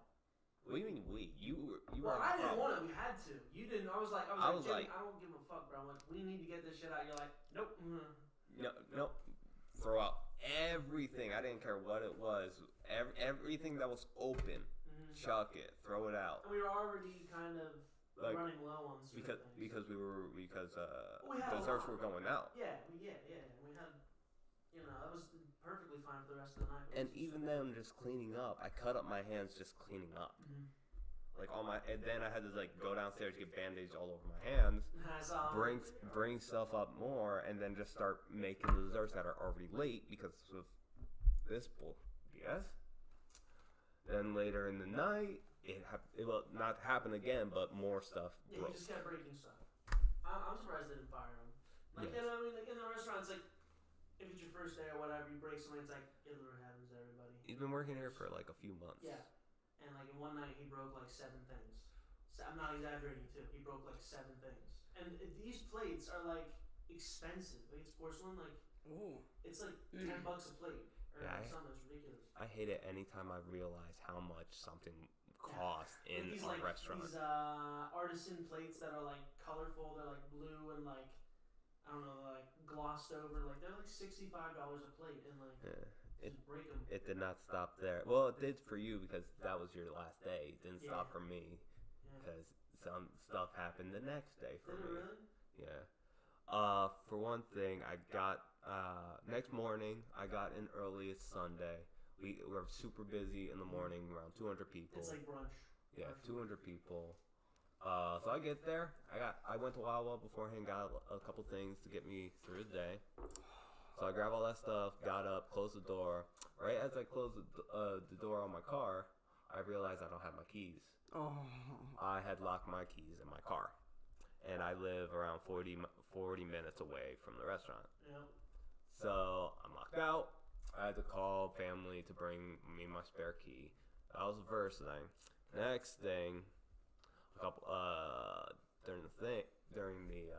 B: What do you mean we? You
A: Well, I didn't want it. We had to. You didn't. I was like,
B: I was like,
A: I don't give a fuck, bro. I'm like, we need to get this shit out. You're like, nope.
B: No. Throw out everything. I didn't care what it was. Everything that was open, chuck it, throw it out.
A: And we were already kind of like, running low on certain things.
B: Because desserts were going out.
A: Yeah. And we had, that was perfectly fine for the rest of the night.
B: And even then, just cleaning up, I cut up my hands just cleaning up.
A: Mm-hmm.
B: Like and then I had to like go downstairs, get band-aids all over my hands, bring stuff up more, and then just start making the desserts that are already late because of this BS. Then later in the night, it will not happen again, but more stuff.
A: Yeah,
B: broke.
A: You just kept breaking stuff. I'm surprised they didn't fire him. Like,
B: yes.
A: I mean, like in the restaurants, like if it's your first day or whatever, you break something, it's like it literally happens to everybody.
B: He's been working here for like a few months.
A: Yeah. And like in one night, he broke like 7 things. So I'm not exaggerating too. He broke like 7 things. And these plates are like expensive. Like it's porcelain. Like it's like $10 a plate or something. It's ridiculous.
B: I hate it anytime I realize how much something costs in a restaurant.
A: These artisan plates that are like colorful. They're like blue and like I don't know, like glossed over. Like they're like $65 a plate and like. Yeah. Break them.
B: It did not stop there. Well, it did for you because that was your last day. It didn't stop for me because some stuff happened the next day for me.
A: Did it really?
B: Yeah. For one thing, I got next morning. I got in early. It's Sunday. We were super busy in the morning. Around 200 people.
A: It's like brunch.
B: Yeah, 200 people. So I get there. I went to Wawa beforehand. Got a couple things to get me through the day. So I grabbed all that stuff, got up, closed the door. Right as I closed the door on my car, I realized I don't have my keys.
C: Oh.
B: I had locked my keys in my car. And I live around 40 minutes away from the restaurant.
A: Yeah.
B: So I'm locked out. I had to call family to bring me my spare key. That was the first thing. Next thing, during the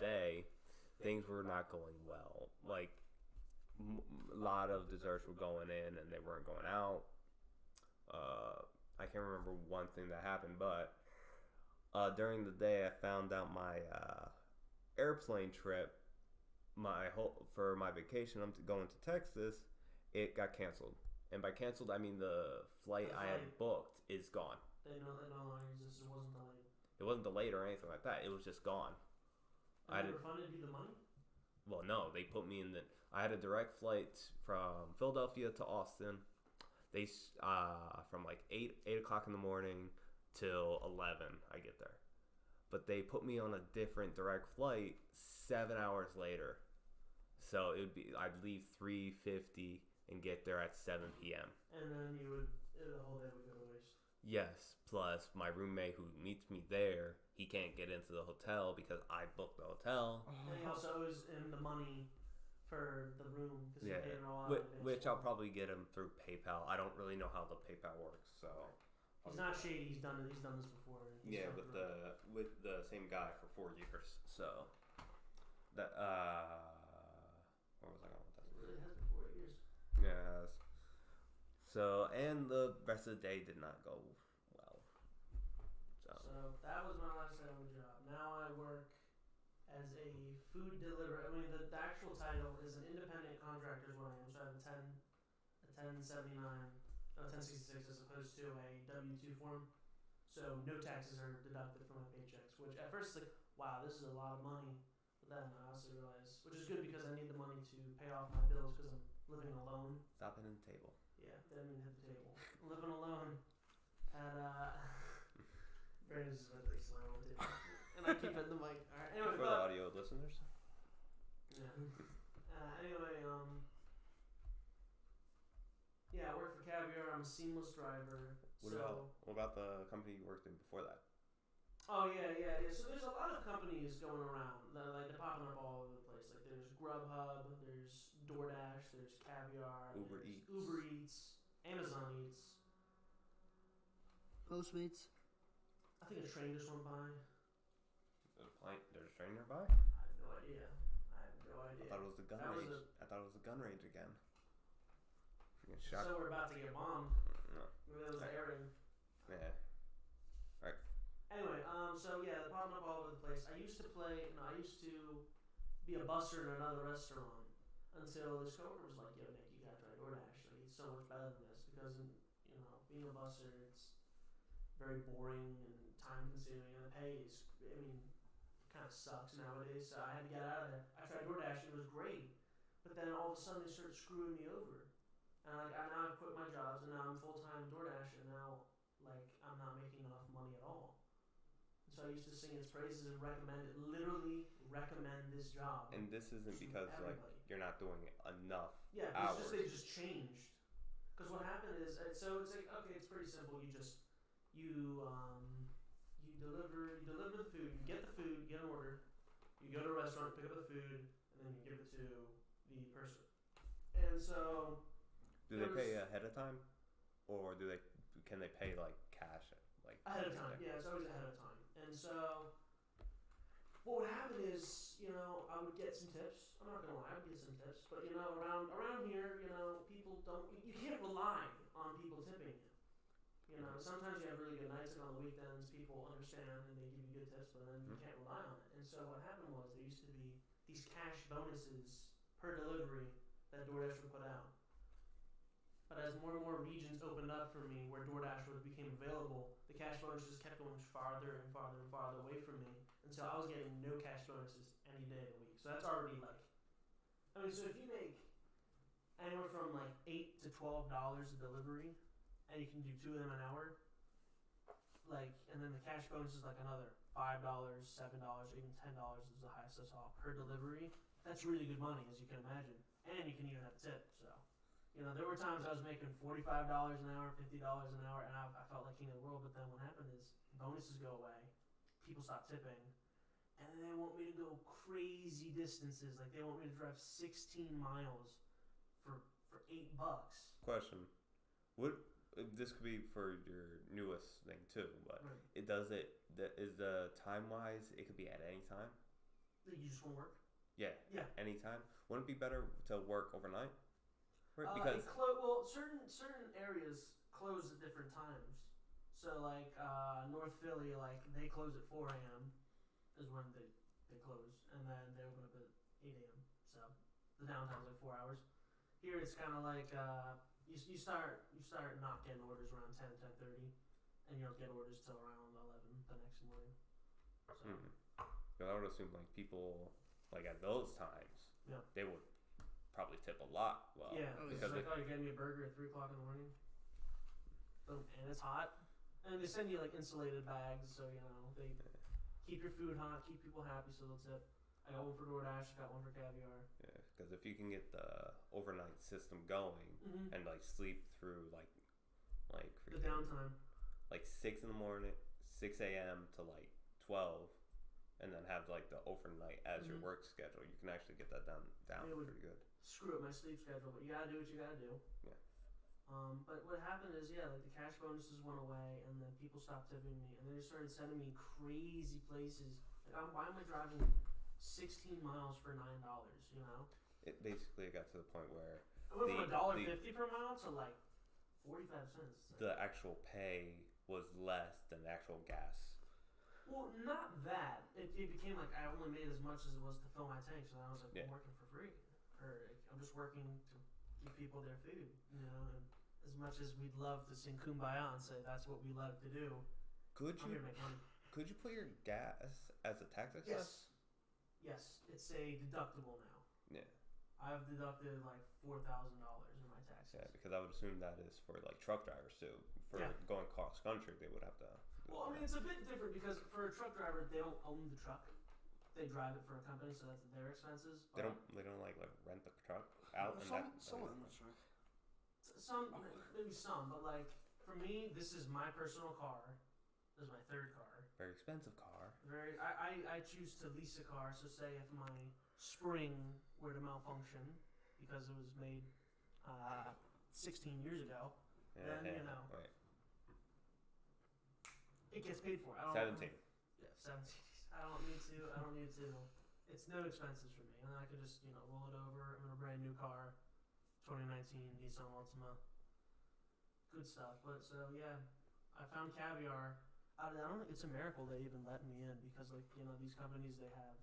B: day, things were not going well. Like, a lot of desserts were going in and they weren't going out. I can't remember one thing that happened, but during the day, I found out my airplane trip, for my vacation, I'm going to Texas, it got canceled. And by canceled, I mean the flight I had booked is gone.
A: They no longer exist. It wasn't delayed.
B: It wasn't delayed or anything like that. It was just gone.
A: They refunded you the money?
B: Well, no. They put me in I had a direct flight from Philadelphia to Austin. They from like 8 o'clock in the morning till 11. I get there, but they put me on a different direct flight 7 hours later. So I'd leave 3:50 and get there at 7 p.m.
A: And then the whole day would go to waste.
B: Yes, plus my roommate who meets me there, he can't get into the hotel because I booked the hotel.
A: And he also owes him the money for the room because
B: Yeah,
A: he paid it all out.
B: which I'll probably get him through PayPal. I don't really know how the PayPal works, so.
A: He's not shady. He's done this before.
B: Yeah, with the same guy for 4 years. So that where was I going with that?
A: It really has been 4 years.
B: Yes. So and the rest of the day did not go well.
A: So that was my last day on the job. Now I work as a food deliverer. I mean, the actual title is an independent contractor is what I am. So I have a 1079, a 1066 as opposed to a W-2 form. So no taxes are deducted from my paychecks, which at first like, wow, this is a lot of money. But then I also realized, which is good because I need the money to pay off my bills because I'm living alone.
B: Stop hitting the table.
A: Yeah, didn't mean to hit the table. Living alone at Brandon's really slam on the table. And I keep hitting the mic. Alright, anyway,
B: For the audio listeners.
A: Yeah. Anyway, yeah, I work for Caviar. I'm a seamless driver.
B: What about the company you worked in before that?
A: Oh yeah. So there's a lot of companies going around. They're popping up all over the place. Like there's Grubhub, there's DoorDash, there's Caviar,
B: Uber
A: Eats, Amazon Eats,
C: Postmates.
A: I think a train just went by.
B: There's a train nearby?
A: I have no idea.
B: I thought it was the gun range. I thought it was the gun range again. Freaking shock.
A: So we're about to get bombed.
B: No.
A: Maybe that was the airing.
B: Yeah. Alright.
A: Anyway, so yeah, they're popping up all over the place. I used to be a busser in another restaurant until this coworker was like, "Yo, Nick, you gotta try DoorDash. Like, it's so much better than this because being a busser, it's very boring and time consuming, and the pay is, kind of sucks nowadays. So I had to get out of there. I tried DoorDash and it was great, but then all of a sudden they started screwing me over, and now I've quit my jobs and now I'm full time DoorDash, and now I'm not making enough money at all. So I used to sing its praises and literally recommend this job.
B: And this isn't because
A: everybody.
B: You're not doing enough
A: hours.
B: hours.
A: They just changed. Because what happened is, so it's like, okay, it's pretty simple. You deliver the food. You get the food. You get an order. You go to a restaurant, pick up the food, and then you give it to the person. And so.
B: Do they pay ahead of time, or can they pay cash
A: ahead of time? Yeah, it's always ahead of time. And so, what would happen is, I would get some tips. I'm not gonna lie, I would get some tips. But around here, people don't. You can't rely on people tipping you. Sometimes you have really good nights, and on the weekends, people understand and they give you good tips, but then you can't rely on it. And so, what happened was there used to be these cash bonuses per delivery that DoorDash would put out. But as more and more regions opened up for me where DoorDash became available, the cash bonuses kept going farther and farther and farther away from me until I was getting no cash bonuses any day of the week. So that's already so if you make anywhere from $8 to $12 a delivery, and you can do 2 of them an hour, and then the cash bonus is another $5, $7, even $10 is the highest I saw per delivery. That's really good money, as you can imagine, and you can even have tip. So. There were times I was making $45 an hour, $50 an hour, and I felt like king of the world. But then what happened is bonuses go away, people stop tipping, and then they want me to go crazy distances. Like they want me to drive 16 miles for $8.
B: Question: this could be for your newest thing too, but
A: right.
B: Is the time wise? It could be at any time.
A: You just won't work.
B: Yeah. Anytime. Wouldn't it be better to work overnight? Right, because
A: certain areas close at different times. So North Philly, they close at 4 a.m. is when they close, and then they open up at 8 a.m. So the downtime's 4 hours. Here it's kind of you start not getting orders around 10:30, and you don't get orders till around 11 the next morning. So.
B: Because I would assume people at those times, they would probably tip a lot. Well,
A: Yeah,
C: Oh,
A: it's
B: because
A: like, oh, you're getting me a burger at 3 o'clock in the morning. Boom, and it's hot. And they send you like insulated bags, so you know they keep your food hot, keep people happy, so they'll tip. I got one for DoorDash, got one for Caviar.
B: yeah, because if you can get the overnight system going and like sleep through like
A: The downtime.
B: like 6 in the morning, 6 a.m. to like 12, and then have like the overnight as your work schedule, you can actually get that down
A: It would
B: pretty good.
A: Screw up my sleep schedule, but you gotta do what you gotta do.
B: Yeah.
A: But what happened is, yeah, like the cash bonuses went away, and then people stopped tipping me, and they started sending me crazy places. Like, why am I driving 16 miles for $9? You know,
B: It basically got to the point where
A: I went from
B: The-
A: $1.50 per mile to like 45 cents. It's like,
B: the actual pay was less than the actual gas.
A: well, not that. It became like I only made as much as it was to fill my tank, so I was like,
B: Yeah.
A: I'm working for free, or I'm just working to give people their food. You know, and as much as we'd love to sing Kumbaya and say that's what we love to do,
B: Could
A: I'm
B: you
A: here to make money.
B: could you put your gas as a tax excess?
A: Yes, it's a deductible now.
B: Yeah.
A: I've deducted like $4,000 in my taxes.
B: Yeah, because I would assume that is for like truck drivers too. For
A: Yeah.
B: going cross country, they would have to.
A: Well, I mean, it's a bit different because for a truck driver, they don't own the truck; they drive it for a company, so that's their expenses.
B: They don't like rent the truck out and that.
C: Some of them are truck.
A: Some, maybe some, but like for me, this is my personal car. This is my third car.
B: Very expensive car.
A: I choose to lease a car. So say if my spring were to malfunction because it was made 16 years ago, then you know
B: Wait.
A: it gets paid for.
B: 17.
A: Yeah, 17. I don't need to. It's no expenses for me, and then I can just roll it over. I'm in a brand new car, 2019 Nissan Altima. Good stuff. But so yeah, I found Caviar. I don't think it's a miracle they even let me in because these companies, they have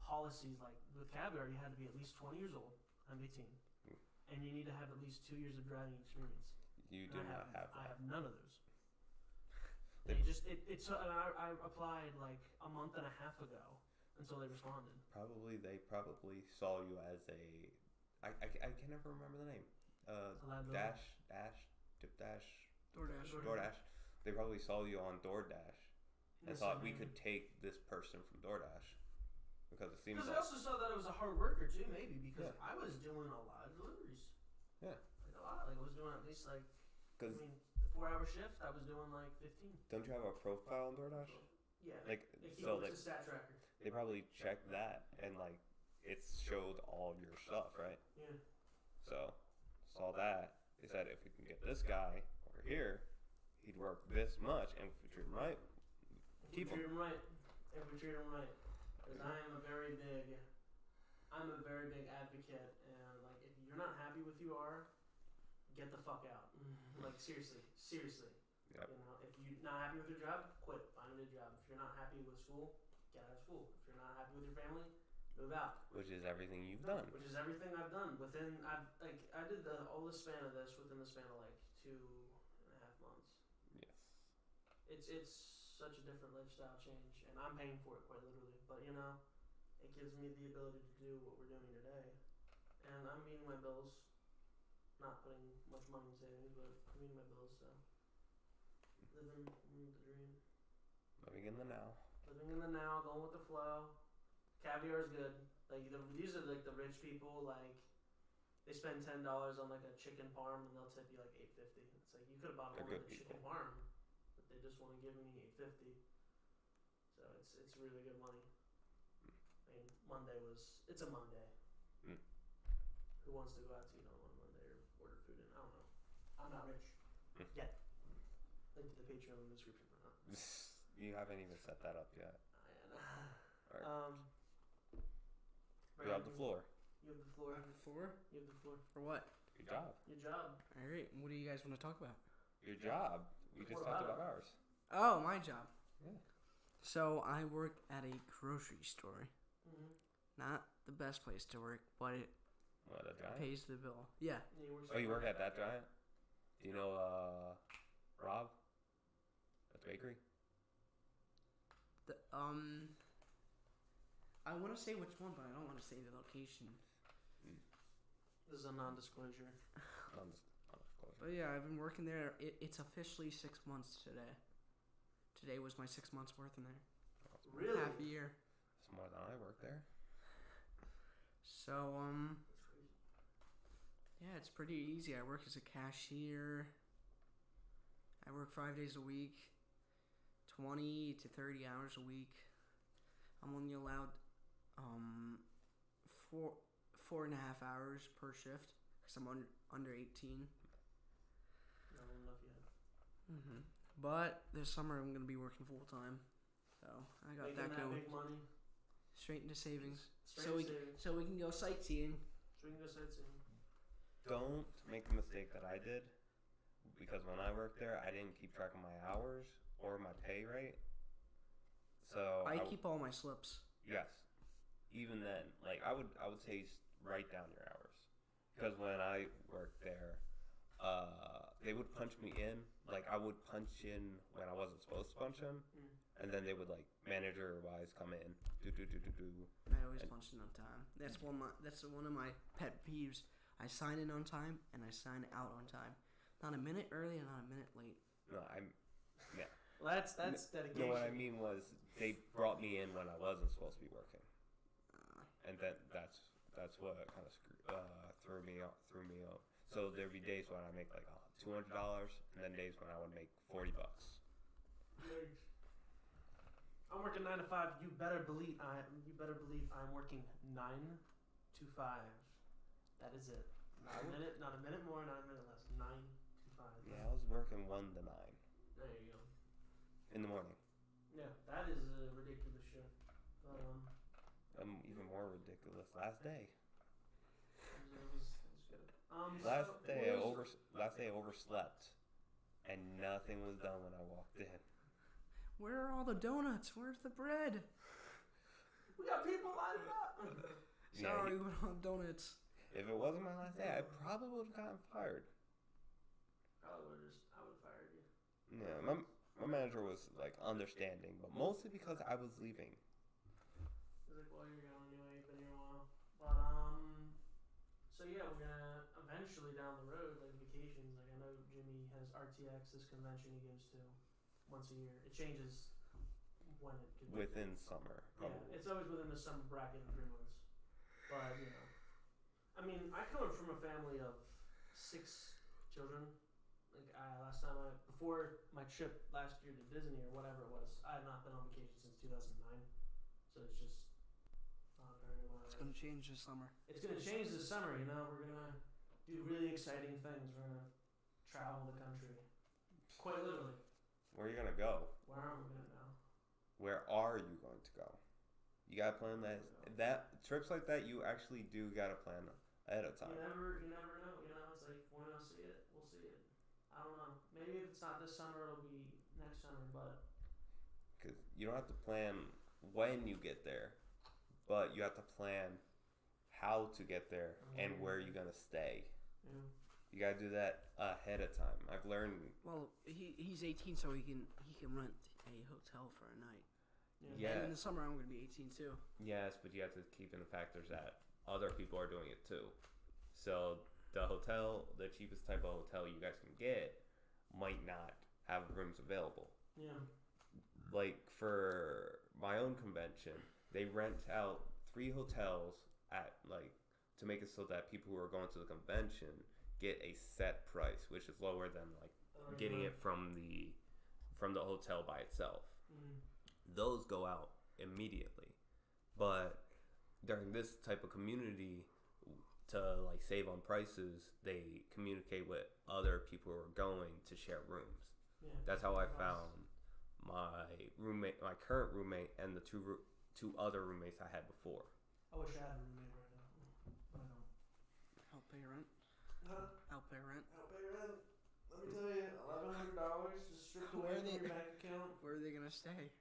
A: policies like with Caviar you had to be at least 20 years old. I'm 18, and you need to have at least 2 years of driving experience.
B: You do not have
A: I
B: that.
A: have none of those.
B: They-
A: I applied like a month and a half ago until they responded.
B: They probably saw you as a. I can never remember the name. DoorDash. They probably saw you on DoorDash and thought we could take this person from DoorDash because it seems
A: Because
B: like
A: they also saw that I was a hard worker too, maybe because I was doing a lot of deliveries.
B: Yeah.
A: Like a lot. Like I was doing at least like
B: because
A: the 4-hour shift. I was doing like 15.
B: don't you have a profile on DoorDash?
A: Yeah.
B: Like
A: So it's a stat tracker.
B: they probably checked that and like it showed all your stuff, right?
A: Yeah.
B: So saw that. They said if we can get this guy over here, he'd work this much, and if we treat him right, keep him.
A: Treat him right. If we treat him right. Because I'm a very big advocate, and like if you're not happy with who you are, get the fuck out. Like seriously.
B: Yep.
A: If you're not happy with your job, quit. Find a new job. If you're not happy with school, get out of school. If you're not happy with your family, move out.
B: Which is everything you've done.
A: Which is everything I've done. I did all the span of this within the span of like 2.5 months.
B: Yes.
A: It's such a different lifestyle change, and I'm paying for it quite literally. But it gives me the ability to do what we're doing today, and I'm meeting my bills. Not putting much money in savings, but I'm meeting my bills. So living the dream.
B: Living in the now.
A: Living in the now, going with the flow. Caviar is good. Like these are like the rich people. Like they spend $10 on like a chicken parm, and they'll tip you like $8.50. It's like you could have bought
B: They're
A: one
B: good
A: of the
B: people.
A: chicken parm, but they just want to give me $8.50. So it's really good money. I mean, it's a Monday.
B: Mm.
A: Who wants to go out to eat on a Monday or order food in? I don't know. I'm not rich yet. Link to the Patreon in the description.
B: You haven't even set that up yet.
A: Alright.
B: You have the floor.
A: You have the floor. You have the floor.
C: For what?
B: Your job.
A: Your job.
C: All right. What do you guys want to talk about?
B: Your job. We just
A: What
B: talked
A: about
B: about ours.
C: Oh, my job.
B: Yeah.
C: So I work at a grocery store.
A: Mm-hmm.
C: Not the best place to work, but it
B: What, a giant?
C: pays the bill. Yeah.
B: Oh, you work at that giant? Do you know Rob? At the bakery?
C: I want to say which one, but I don't want to say the location.
A: is a non-disclosure.
B: Non-disclosure.
C: But yeah, I've been working there. It's officially 6 months today. Today was my 6 months working there.
A: Really?
C: Half a year.
B: It's more than I worked there.
C: So,
A: That's crazy.
C: yeah, it's pretty easy. I work as a cashier. I work 5 days a week, 20 to 30 hours a week. I'm only allowed four and a half hours per shift because I'm under 18.
A: Not enough yet.
C: Mm-hmm. But this summer I'm gonna be working full time, so I got
A: Making
C: that going
A: big money.
C: straight into savings.
A: Straight savings.
C: So we can go sightseeing.
A: So we can go sightseeing.
B: Don't make the mistake that I did, because when I worked there, I didn't keep track of my hours or my pay rate. So
C: I keep all my slips.
B: yes. Even then, like I would say write down your hours, because when I worked there, they would punch me in. Like I would punch in when I wasn't supposed to punch in, and then they would like manager wise come in. Do.
C: I always punch in on time. That's one of my pet peeves. I sign in on time and I sign out on time. Not a minute early and not a minute late.
B: No, yeah.
A: Well, that's dedication.
B: No, what I mean was they brought me in when I wasn't supposed to be working, and then that's what kind of threw me off. So there'd be days when I make like $200, and then days when I would make $40.
A: I'm working 9 to 5. You better believe I'm working 9 to 5. That is it. Not a minute more, not a minute less. 9 to 5.
B: Yeah, I was working 1 to 9
A: There you go.
B: in the morning.
A: Yeah, that is a ridiculous shift. But
B: Even more ridiculous. Last day.
A: it was good.
B: Last day I overslept, and nothing was done when I walked in.
C: Where are all the donuts? Where's the bread?
A: We got people lining up.
C: Sorry, we don't have donuts.
B: If it wasn't my last day, I probably would have gotten fired.
A: I would have fired you.
B: Yeah, my manager was like understanding, but mostly because I was leaving.
A: He's like, well, you're going anyway. You've been here a while. But so yeah, we're gonna eventually down the road, like vacations. Like I know Jimmy has RTX, this convention he goes to once a year. It changes when it could be.
B: Within summer, probably.
A: Yeah, it's always within the summer bracket in 3 months. But you know, I mean, I come from a family of 6 children. Like last time before my trip last year to Disney or whatever it was, I had not been on vacation since 2009. So it's just not very much.
C: It's gonna change this summer.
A: It's gonna change this summer. You know, we're gonna do really exciting things. We're gonna travel the country, quite literally.
B: Where are you gonna go?
A: Where are we gonna go?
B: Where are you going to go? You gotta plan that trips like that. You actually do gotta plan ahead of time.
A: You never know. You know, it's like when I see it, we'll see it. I don't know. Maybe if it's not this summer, it'll be next summer. But
B: Because you don't have to plan when you get there, but you have to plan how to get there and where you're gonna stay.
A: yeah.
B: You gotta do that ahead of time. I've learned.
C: Well, he's 18, so he can rent a hotel for a night.
B: Yeah.
C: And in the summer, I'm gonna be 18 too.
B: Yes, but you have to keep in the factors that other people are doing it too. So the hotel, the cheapest type of hotel you guys can get, might not have rooms available.
A: Yeah.
B: Like for my own convention, they rent out 3 hotels at like to make it so that people who are going to the convention get a set price, which is lower than like getting it from the hotel by itself.
A: Mm-hmm.
B: Those go out immediately, but during this type of community, to like save on prices, they communicate with other people who are going to share rooms.
A: Yeah.
B: That's how I found my current roommate, and the two other roommates I had before.
A: I wish I had a roommate right now, but I don't.
C: I'll pay rent.
A: Huh?
C: I'll pay rent.
A: I'll pay rent. Let me tell you, $1,100 just stripped away from your bank account.
C: Where are they gonna stay?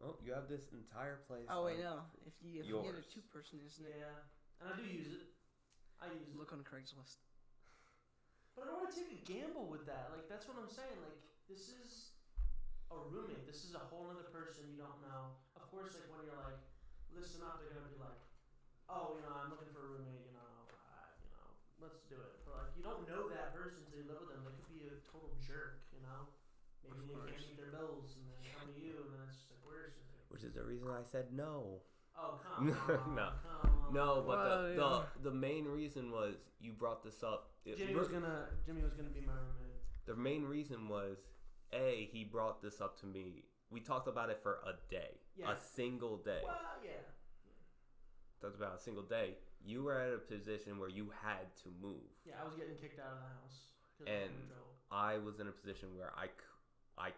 B: Well, you have this entire place.
C: Oh wait, no. If you get a
B: yours.
C: 2-person, isn't it?
A: Yeah, and I do use it. I use it.
C: Look on Craigslist.
A: But I don't want to take a gamble with that. Like, that's what I'm saying. Like, this is a roommate. This is a whole other person you don't know. Of course, like, when you're like, listen up, they're going to be like, oh, I'm looking for a roommate, let's don't know that person until you live with them. They could be a total jerk, you know. Maybe they can't meet their bills, and then come to you, and then it's just like, where's it?
B: Which is the reason I said no.
A: Oh, come on.
B: No.
A: Come on.
B: No, but
C: Well,
B: the main reason was you brought this up.
A: Jimmy was gonna be my roommate.
B: The main reason was, he brought this up to me. We talked about it for a day.
A: Yeah.
B: A single day.
A: Well, yeah.
B: Talked about a single day. You were at a position where you had to move.
A: Yeah, I was getting kicked out of the house.
B: And I was in a position where I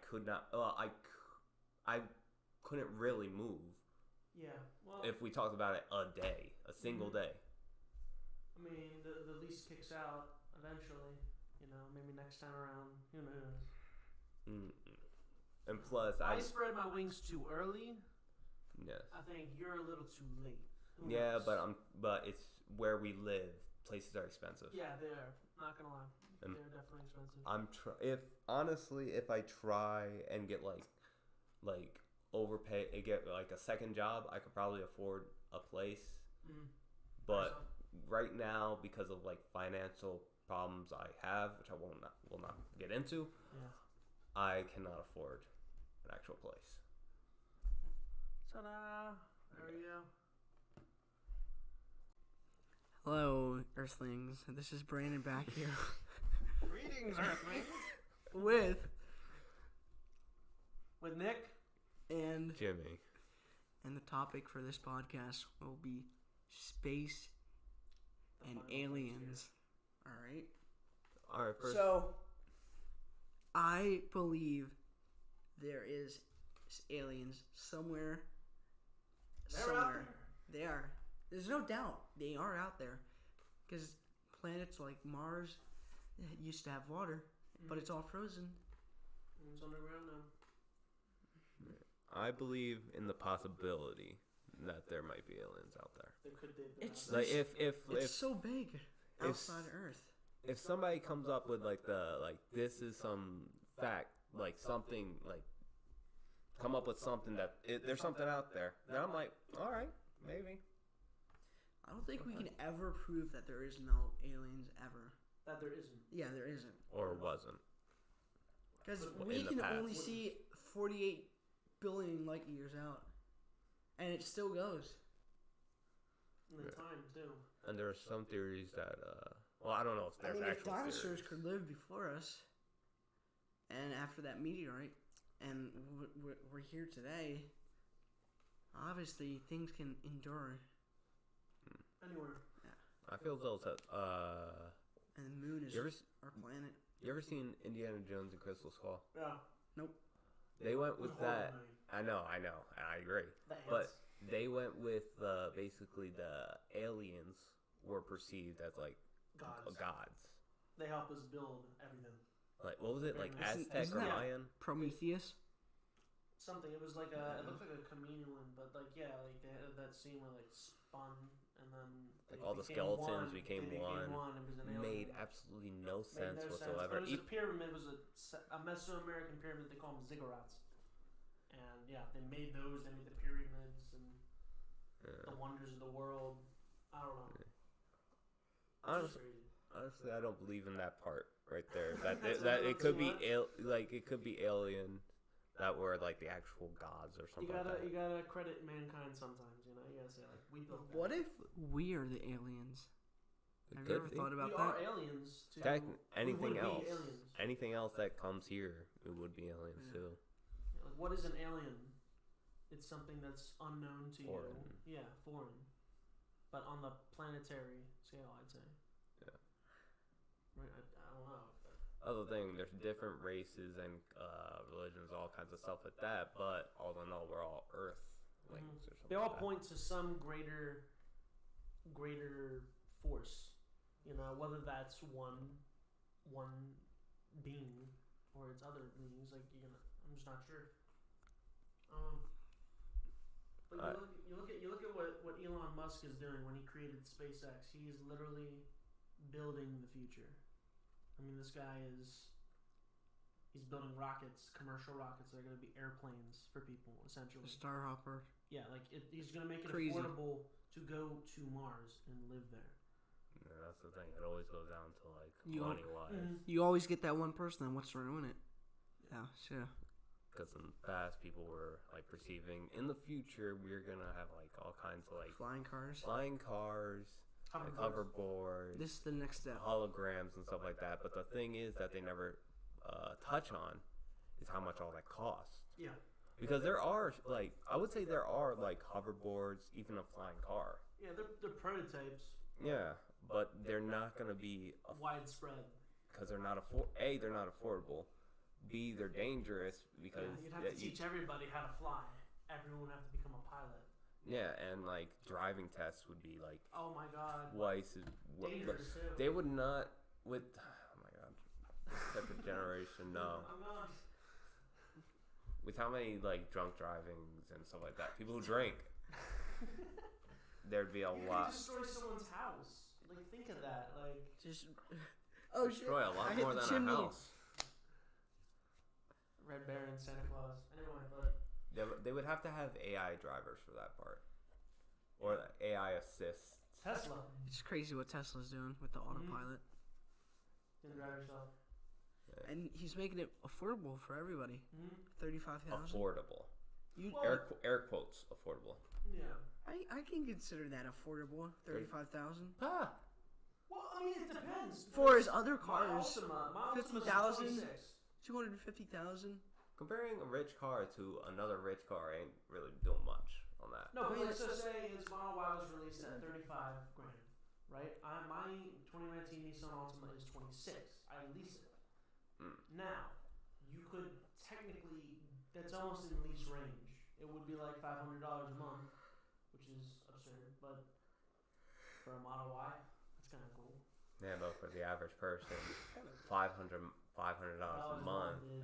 B: could not. I couldn't really move.
A: Yeah. Well,
B: if we talked about it a day, a single day.
A: I mean, the lease kicks out eventually. You know, maybe next time around. Who knows?
B: And plus,
A: I spread my wings too early.
B: Yes.
A: I think you're a little too late. Who
B: Yeah,
A: knows?
B: but it's where we live. Places are expensive.
A: Yeah, they are. Not gonna lie, they're definitely expensive.
B: If I try and get like overpay, get like a second job, I could probably afford a place. But right now, because of like financial problems I have, which I will not get into, I cannot afford an actual place.
A: Ta-da! There you go.
C: Hello, Earthlings. This is Brandon back here
A: Greetings, Earthlings.
C: with
A: Nick
C: and
B: Jimmy.
C: And the topic for this podcast will be space and aliens. All right.
B: All right. First.
C: So, I believe there is aliens somewhere.
A: They're out there.
C: They are. There's no doubt they are out there, because planets like Mars used to have water, but it's all frozen.
A: It's underground now.
B: I believe in the possibility that there might be aliens out there.
A: They could be.
C: It's
B: Like
C: it's so big outside of Earth.
B: If somebody comes up with this is some fact, like something like come up with something that there's something out there, then I'm like, all right, maybe.
C: I don't think we can ever prove that there is no aliens ever.
A: That there isn't.
C: Yeah, there isn't.
B: Or wasn't.
C: Because
B: In
C: we
B: the
C: can
B: past.
C: only see 48 billion light years out, and it still goes.
A: In the time too.
B: And there are some theories that, I don't know if there's
C: if
B: actual
C: dinosaurs
B: theories.
C: could live before us, and after that meteorite, and we're here today, obviously things can endure.
A: Anywhere.
B: I feel those.
C: And the moon is our planet.
B: You ever seen Indiana Jones and Crystal Skull?
A: Yeah.
C: Nope.
B: They went with that.
A: Horrifying.
B: I know, and I agree. But they went with basically the aliens were perceived as like gods.
A: They help us build everything.
B: Like what was it? Like
C: Isn't
B: Aztec or
C: that
B: Mayan?
C: Prometheus.
A: Something. It was like it looked like a chameleon, but like they had that scene where like spun and then
B: Like all the skeletons became one.
A: It was an alien.
B: Made absolutely no sense whatsoever.
A: But it was a pyramid. It was a Mesoamerican pyramid. They call them ziggurats. And yeah, they made those. They made the pyramids and the wonders of the world. I don't know.
B: Honestly, I don't believe in that part right there. That it could be it could be alien that were like the actual gods or something.
A: You gotta credit mankind sometimes. You know, you gotta say like we built.
C: What if we are the aliens? Have you ever thought about
A: we
C: that?
A: are aliens.
B: Anything else?
A: Aliens.
B: Anything else that comes here, it would be aliens too.
A: Yeah, like what is an alien? It's something that's unknown to
B: Foreign.
A: you. Yeah, foreign. But on the planetary scale, I'd say.
B: Yeah.
A: Right. I don't know.
B: Other thing, there's different races and religions, all kinds of stuff like that. But all in all, we're all Earthlings or something.
A: They all
B: like that.
A: point to some greater force. You know, whether that's one being or it's other beings. Like I'm just not sure. But you look at what Elon Musk is doing when he created SpaceX. He is literally building the future. I mean, this guy he's building rockets, commercial rockets that are going to be airplanes for people, essentially.
C: The Starhopper.
A: Yeah, like he's going to make it
C: Crazy.
A: affordable to go to Mars and live there.
B: And that's the thing. It always goes down to like
C: You-
B: money wise.
C: You always get that one person that wants to ruin it. Yeah, sure.
B: Because in the past, people were like perceiving in the future we're gonna have like all kinds of like
C: Flying cars.
B: flying cars, like hoverboards,
C: This is the next step.
B: holograms and stuff like that. But the thing is that they never touch on is how much all that costs.
A: Yeah.
B: Because there are like I would say there are like hoverboards, even a flying car.
A: Yeah, they're prototypes.
B: Yeah, but they're not gonna be
A: Widespread.
B: because they're not they're not affordable. B, they're dangerous because
A: You'd have to teach everybody how to fly. Everyone would have to become a pilot.
B: yeah, and like driving tests would be like
A: Oh my god.
B: twice as
A: Dangerous too.
B: they would not with oh my god, this type of generation no.
A: I'm not.
B: With how many like drunk drivings and stuff like that, people who drink, there'd be a
A: You
B: lot.
A: could destroy someone's house. Like, think of that. Like,
C: Just. Oh shit!
B: Destroy a lot
C: I hit
B: more
C: the
B: than
C: chimney.
B: a house.
A: Red Baron, Santa Claus. Anyway, but
B: They would have to have AI drivers for that part, or AI assists.
A: Tesla.
C: It's crazy what Tesla's doing with the autopilot,
A: You can drive yourself.
C: and he's making it affordable for everybody.
A: Mm-hmm.
C: 35,000.
B: Affordable.
C: You,
A: Well,
B: Air quotes affordable.
A: Yeah.
C: I can consider that affordable. 35,000
B: Ah,
A: Well, I mean, it depends.
C: for his other
A: My
C: cars.
A: Altima, my Altima's
C: 50,000?
A: 26.
C: 250,000.
B: comparing a rich car to another rich car ain't really doing much on that.
A: No, but let's just say his Model Y was released at 35 grand, right? My 2019 Nissan Altima is 26. I lease it. Now, you could technically, that's almost in lease range. It would be like $500 a month, which is absurd, but for a Model Y, that's kind of cool.
B: Yeah, but for the average person, $500 a month.
A: is-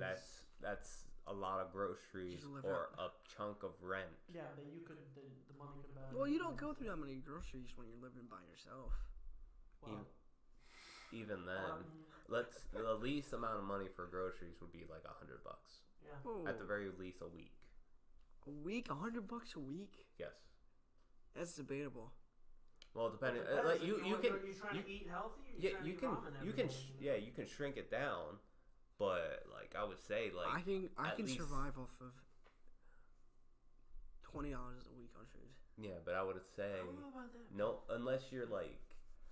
B: That's a lot of groceries
C: Just live
B: or a chunk of rent.
A: Yeah, but you could, the money could buy.
C: Well, you don't go through that many groceries when you're living by yourself.
A: Well,
B: Even then, the least amount of money for groceries would be like $100
A: yeah.
C: Whoa.
B: at the very least a week.
C: A week, $100 a week.
B: Yes.
C: That's debatable.
B: Well, depending,
A: Depends.
B: like
A: Are
B: you can
A: Are you trying to eat healthy? Or
B: yeah
A: trying to
B: you
A: eat
B: can
A: ramen every
B: you can
A: day?
B: you can shrink it down, but like I would say like
C: I can
B: at least-
C: survive off of $20 a week on food.
B: yeah, but I would say
A: I don't know about that.
B: no unless you're like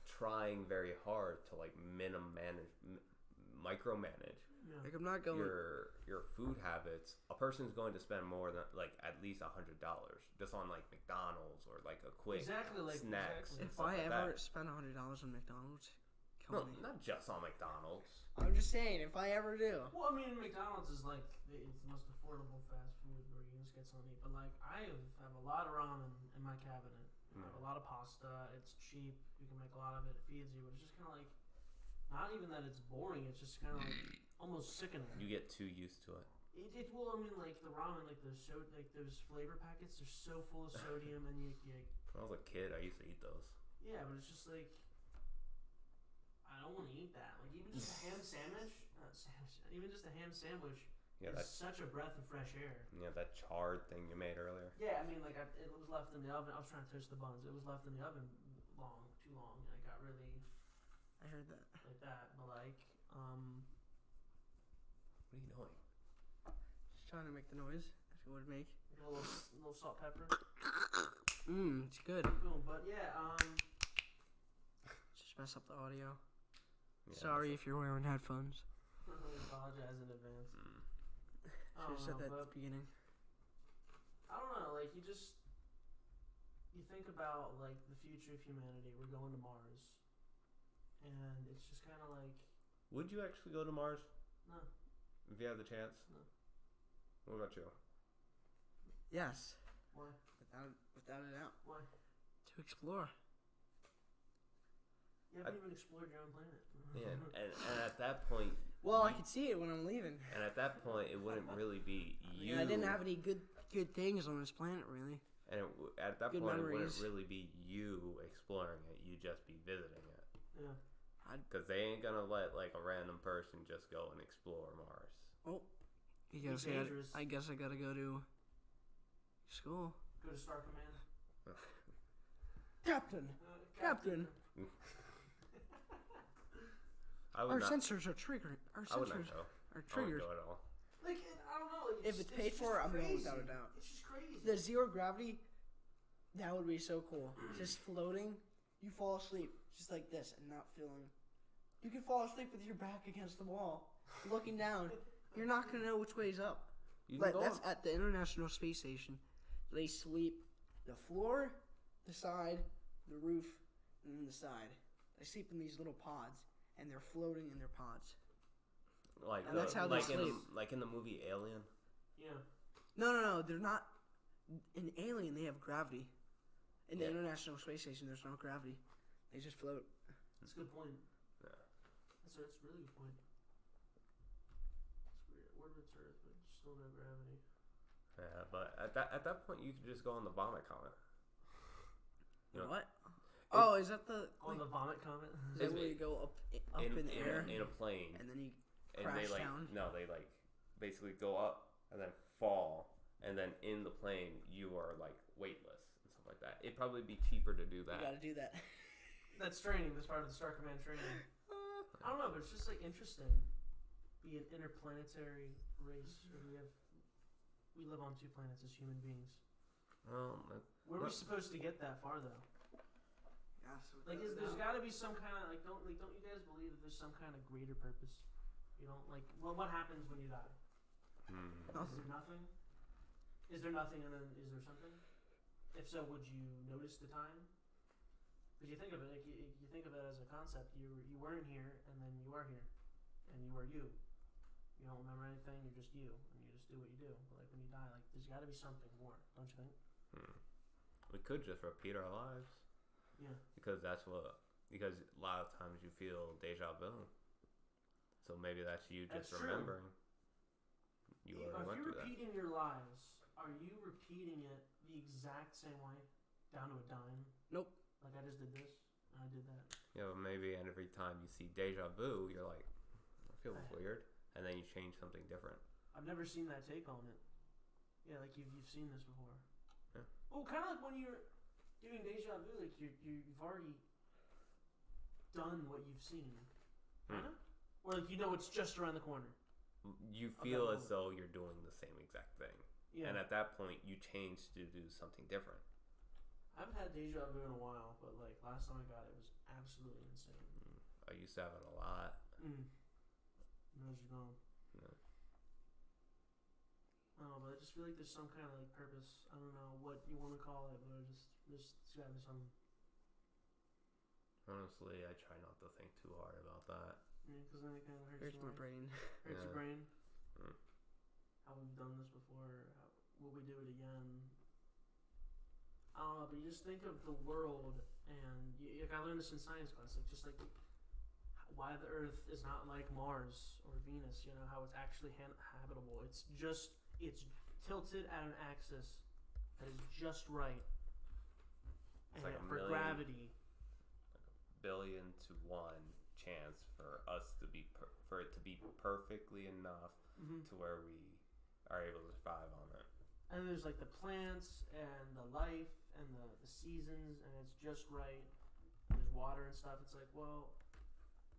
B: trying very hard to like micromanage
A: Yeah.
C: Like I'm not going.
B: your food habits. A person's going to spend more than like at least $100 just on like McDonald's or like a quick
A: Exactly like
B: snacks.
A: Exactly.
C: If
B: stuff
C: I
B: like
C: ever
B: that.
C: spend $100 on McDonald's,
B: No,
C: kill me.
B: not just on McDonald's.
C: I'm just saying, if I ever do.
A: Well, I mean, McDonald's is like it's the most affordable fast food where you just get something to eat. But like, I have a lot of ramen in my cabinet. I have a lot of pasta. It's cheap. You can make a lot of it. It feeds you. But it's just kind of like, not even that it's boring. It's just kind of like almost sickening.
B: You get too used to it.
A: Well, I mean, like the ramen, like those flavor packets, they're so full of sodium, and you
B: When I was a kid, I used to eat those.
A: yeah, but it's just like I don't want to eat that. Like even just a ham sandwich, even just a ham sandwich
B: Yeah,
A: is
B: that
A: such a breath of fresh air.
B: that charred thing you made earlier.
A: Yeah, I mean, like it was left in the oven. I was trying to toast the buns. It was left in the oven too long. And I got really
C: I heard that.
A: like that. But like,
B: What are you doing?
C: Just trying to make the noise that it would make.
A: a little salt, pepper.
C: It's good.
A: Boom. But yeah,
C: Just mess up the audio.
B: Yeah,
C: Sorry if you're wearing headphones.
A: I apologize in advance. I
C: Should
A: don't
C: have said
A: know,
C: that at
A: but
C: the beginning.
A: I don't know. Like you think about like the future of humanity. We're going to Mars, and it's just kind of like
B: Would you actually go to Mars
A: no.
B: if you had the chance?
A: No.
B: What about you?
C: Yes.
A: Why?
C: Without a doubt.
A: Why?
C: To explore.
A: You haven't even explored your own planet.
B: Yeah, and at that point,
C: Well, I could see it when I'm leaving.
B: and at that point, it wouldn't really be you.
C: I didn't have any good things on this planet, really.
B: And at that
C: good
B: point, it
C: memories.
B: wouldn't really be you exploring it. You'd just be visiting it.
A: Yeah.
B: Because they ain't gonna let like a random person just go and explore Mars.
C: Oh,
A: It's dangerous.
C: I guess I gotta go to school.
A: Go to Star Command.
C: Captain. Captain.
B: I would
C: Our
B: not.
C: sensors are triggering. Our
B: I would not
C: sensors
B: go.
C: are
B: I wouldn't
C: triggered.
B: go at all.
A: Like, I don't know. Like,
C: If it's paid for, I'm going without a doubt.
A: It's just crazy.
C: The zero gravity, that would be so cool. Just floating, you fall asleep just like this and not feeling. You can fall asleep with your back against the wall, looking down. You're not gonna know which way is up.
B: You can
C: But
B: go
C: that's
B: on-
C: at the International Space Station. They sweep the floor, the side, the roof, and then the side. They sleep in these little pods, and they're floating in their pods.
B: like
C: and that's how they
B: like in
C: sleep.
B: like in the movie Alien.
A: Yeah.
C: No, they're not. In Alien, they have gravity. In the
B: Yeah.
C: International Space Station, there's no gravity. They just float.
A: That's a good point.
B: Yeah.
A: That's a really good point. It's weird. Orbits Earth, but still no gravity.
B: Yeah, but at that point you could just go on the vomit comet. You know,
C: What? Oh, is that the?
A: On the vomit comet?
C: Is that where you go up in the air,
B: in a plane,
C: and then you
B: and
C: crash
B: they like
C: down?
B: no, they like basically go up and then fall, and then in the plane you are like weightless and stuff like that. It'd probably be cheaper to do
C: You
B: that.
C: gotta do that.
A: That's training. That's part of the Star Command training. I don't know, but it's just like interesting. Be an interplanetary race. We live on 2 planets as human beings.
B: Well,
A: Where are we supposed to get that far though?
C: Yeah, so
A: Like, there's got to be some kind of don't you guys believe that there's some kind of greater purpose? You don't like. Well, what happens when you die? Is there nothing? Is there nothing, and then is there something? If so, would you notice the time? Because you think of it, like you think of it as a concept. You weren't here, and then you are here, and you are you. You don't remember anything. You're just you, and you just do what you do. But like when you die, like there's got to be something more, don't you think?
B: we could just repeat our lives.
A: Yeah.
B: Because a lot of times you feel deja vu. So maybe that's you just
A: That's true.
B: remembering. You already
A: If
B: went
A: you're
B: through that.
A: repeating your lives, are you repeating it the exact same way, down to a dime?
C: Nope.
A: Like I just did this, and I did that.
B: Yeah, but maybe every time you see deja vu, you're like, I feel weird, and then you change something different.
A: I've never seen that take on it. Yeah, like you've seen this before.
B: Yeah.
A: Well, kind of like when you're doing deja vu, like you've already done what you've seen, kind of, or like you know it's just around the corner.
B: You feel as though you're doing the same exact thing,
A: Yeah.
B: and at that point, you change to do something different.
A: I haven't had deja vu in a while, but like last time I got it was absolutely insane.
B: I used to have it a lot.
A: Where's you going?
B: Yeah.
A: Oh, but I just feel like there's some kind of like purpose. I don't know what you want to call it, but there's gotta be some.
B: Honestly, I try not to think too hard about that.
A: Yeah, because then it kind of
C: Hurts my brain.
A: Hurts your
B: Yeah.
A: brain.
B: Mm.
A: How we've done this before. Will we do it again? I don't know, but you just think of the world, and like I learned this in science class, like just like why the Earth is not like Mars or Venus. You know how it's actually habitable. It's tilted at an axis that is just right,
B: It's
A: and
B: like a
A: for
B: million-
A: gravity.
B: Billion to 1 chance for us to be for it to be perfectly enough to where we are able to survive on it.
A: And there's like the plants and the life and the seasons, and it's just right. There's water and stuff. It's like, well,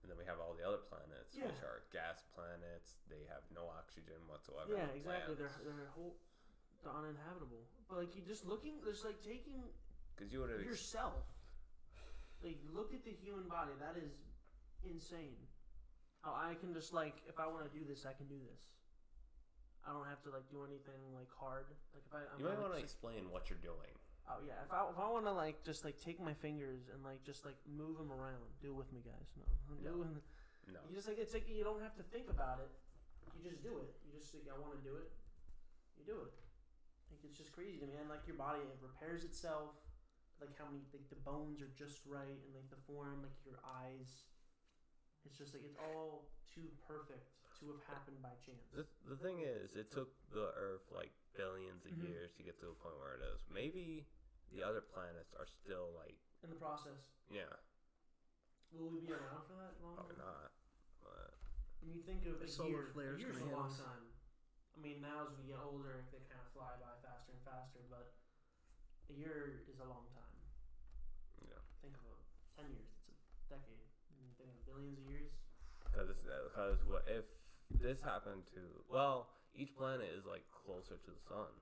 B: And then we have all the other planets,
A: Yeah.
B: which are gas planets. They have no oxygen whatsoever.
A: yeah, exactly.
B: Planets.
A: They're uninhabitable. But like you just looking, there's like taking
B: Because you would have
A: yourself. Like look at the human body. That is insane. How I can just like if I want to do this, I can do this. I don't have to like do anything like hard. Like if
B: You might want to explain what you're doing.
A: Oh yeah, if I want to like just like take my fingers and like just like move them around, do it with me, guys. No.
B: No.
A: You just like it's like you don't have to think about it. You just do it. You just like I want to do it. You do it. Like it's just crazy to me. And like your body, it repairs itself. Like how many like the bones are just right, and like the form, like your eyes. It's just like it's all too perfect to have happened by chance.
B: The thing is, it took the Earth like billions of years to get to a point where it is. Maybe the other planets are still like
A: In the process,
B: yeah,
A: will we be around for that long?
B: probably not. But
A: When you think of
C: The
A: a
C: solar
A: year,
C: flare's
A: a year's
C: gonna
A: a
C: hit
A: long
C: us.
A: time. I mean, now as we get older, they kind of fly by faster and faster, but a year is a long time.
B: yeah,
A: Think of 10 years, it's a decade. You think of billions of years.
B: because what if this happened to? Well, each planet is like closer to the sun,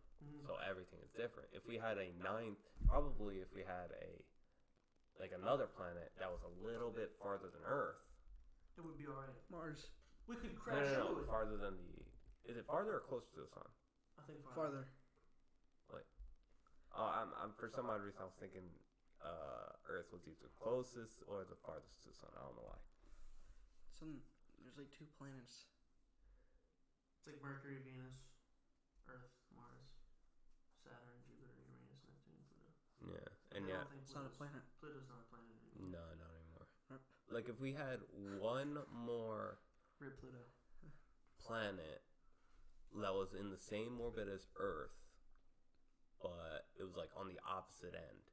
B: so everything is different. If we had a ninth, probably if we had another planet that was a little bit farther than Earth,
A: It would be alright.
C: Mars.
A: We could crash into it.
B: farther than the. Is it farther or closer to the sun?
A: I think
C: Farther.
B: Oh, I'm for some odd reason I was thinking Earth was either closest or the farthest to the sun. I don't know why.
C: There's like 2 planets.
A: It's like Mercury, Venus, Earth, Mars, Saturn, Jupiter, Uranus, Neptune, Pluto.
B: Yeah,
A: I
B: and
A: don't think
C: It's not a planet.
A: Pluto's not a planet anymore.
B: no, not anymore.
C: Rip.
B: Like if we had one more
A: Rip Pluto.
B: planet that was in the same orbit as Earth, but it was like on the opposite end,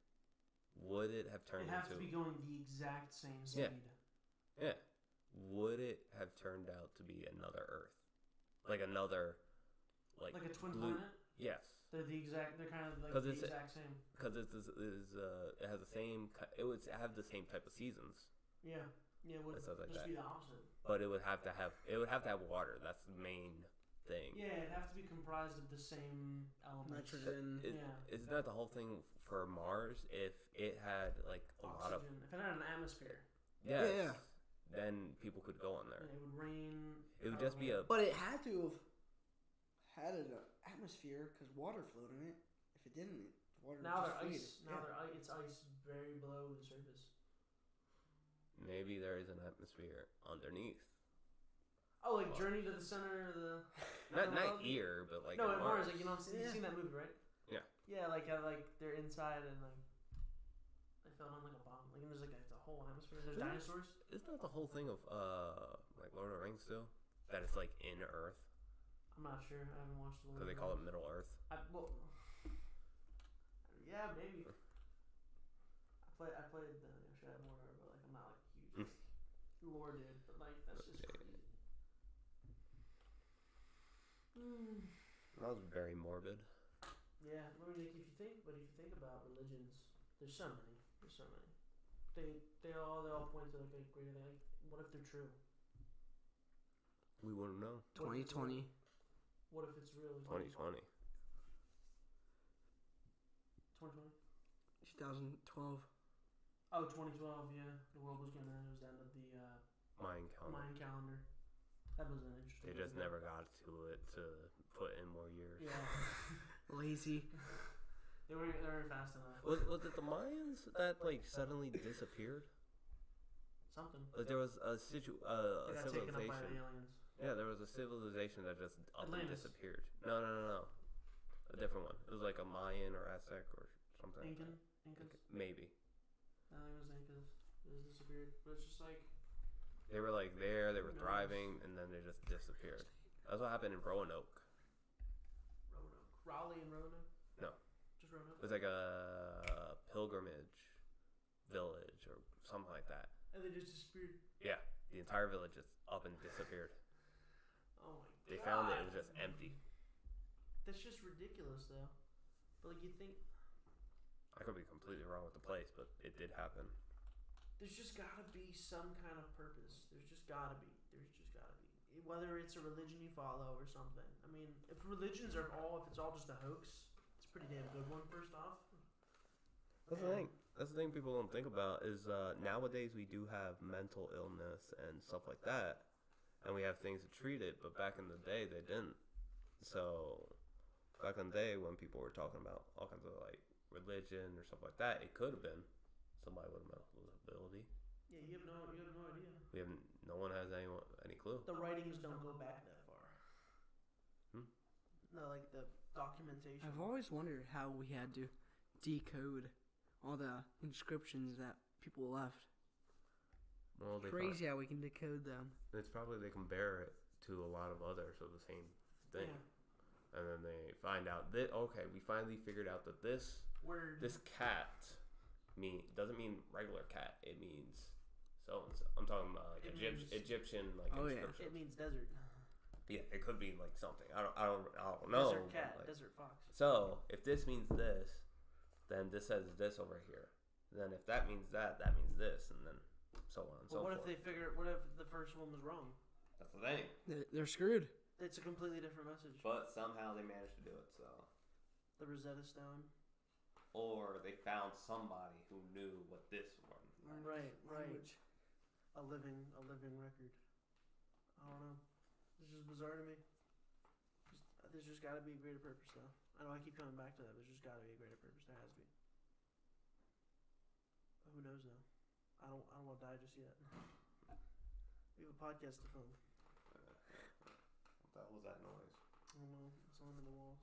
B: would it have turned
A: It has
B: into?
A: to be going the exact same speed.
B: Yeah. Would it have turned out to be another Earth, like another,
A: Like a twin
B: blue-
A: planet?
B: Yes.
A: They're kind of like
B: 'Cause
A: the
B: it's
A: exact same.
B: Because it has the same. It would have the same type of seasons,
A: Yeah. Yeah, it would
B: and stuff like
A: just
B: that.
A: be the opposite.
B: But it would have to have water. That's the main thing.
A: Yeah, it'd have to be comprised of the same elements.
C: Nitrogen.
B: Isn't that the whole thing for Mars? If it had like a lot of
A: Oxygen. If it had an atmosphere,
B: yes, then people could go on there.
A: it would rain.
B: It would just be a
C: But it had to have had an atmosphere because water flowed in it. If it didn't, water
A: Now
C: just
A: they're
C: fade.
A: ice. Now it's ice very below the surface.
B: maybe there is an atmosphere underneath.
A: Oh, like Journey to the Center of the.
B: Not here, but like
A: no,
B: in
A: at Mars, like you've
C: Yeah.
A: seen that movie, right?
B: Yeah.
A: Yeah, like they're inside and like they fell on like a bomb. Like and there's like a whole atmosphere. There's
B: Really?
A: dinosaurs.
B: Isn't that the whole thing of like Lord of the Rings too? That it's like in Earth
A: I'm not sure. I haven't watched the.
B: because they call it Middle Earth.
A: Well, yeah, maybe. I played the Shadow of Mordor, but like I'm not like a huge lore dude. But like that's just
B: Okay.
A: crazy.
B: That was very morbid.
A: Yeah, I mean, like, if you think about religions, there's so many. They all point to like a greater thing. Like, what if they're true?
B: We wouldn't know.
C: 2020.
A: What if it's really
B: 2020.
A: 2020?
C: 2012.
A: Oh, 2012. Yeah, the world was gonna. It was the end of the
B: Mayan calendar.
A: Mayan calendar. That was an interesting.
B: They just never got to it to put in more years.
A: Yeah,
C: Lazy.
A: they weren't fast enough.
B: Was it the Mayans that like suddenly disappeared?
A: Something.
B: Like there was a
A: They got taken up by the
B: civilization.
A: aliens.
B: Yeah, there was a civilization that just up and
A: Atlantis.
B: disappeared. No. A different one. It was like a Mayan or Aztec or something. like
A: Incas.
B: that. Maybe.
A: I think it was Incas. It just disappeared. But it's just like
B: They were like there, they were
A: Who knows?
B: thriving, and then they just disappeared. That's what happened in Roanoke.
A: Roanoke, Raleigh and Roanoke.
B: No.
A: Just Roanoke.
B: It was like a pilgrimage village or something like that.
A: And they just disappeared.
B: Yeah, the entire village just up and disappeared.
A: Oh my god.
B: They found it was just empty.
A: That's just ridiculous, though. But like you think
B: I could be completely wrong with the place, but it did happen.
A: there's just gotta be some kind of purpose. There's just gotta be. Whether it's a religion you follow or something. I mean, if it's all just a hoax, it's a pretty damn good one. First off.
B: That's the thing. That's the thing people don't think about is nowadays we do have mental illness and stuff like that, and we have things to treat it. But back in the day, they didn't. So back in the day, when people were talking about all kinds of like religion or stuff like that, it could have been somebody with a mental disability.
A: Yeah, you have no idea.
B: No one has any clue.
A: The writings don't go back that far.
B: Hmm?
A: No, like the documentation.
C: I've always wondered how we had to decode all the inscriptions that people left.
B: Well,
C: Crazy how we can decode them.
B: It's probably they compare it to a lot of others of the same thing,
A: Yeah.
B: and then they find out that okay, we finally figured out that this
A: Word.
B: cat doesn't mean regular cat. It means so and so. I'm talking about like
A: It
B: Egyptian like
C: Oh, yeah.
B: inscriptions.
A: It means desert.
B: Yeah, it could be like something. I don't know.
A: Desert cat,
B: but, like,
A: desert fox.
B: so if this means this, then this says this over here. Then if that means that, that means this, and then so on and so
A: Well, what
B: forth.
A: if they figure? What if the first one was wrong?
B: That's the thing.
C: They're screwed.
A: It's a completely different message.
B: But somehow they managed to do it, so.
A: The Rosetta Stone.
B: Or they found somebody who knew what this one meant.
A: Right.
C: Language.
A: A living record. I don't know. It's just bizarre to me. There's just got to be a greater purpose, though. I know I keep coming back to that. There's just got to be a greater purpose. There has to be. But who knows, though? I don't want to die just yet. We have a podcast to film.
B: What the hell was that noise?
A: I don't know. It's on the walls.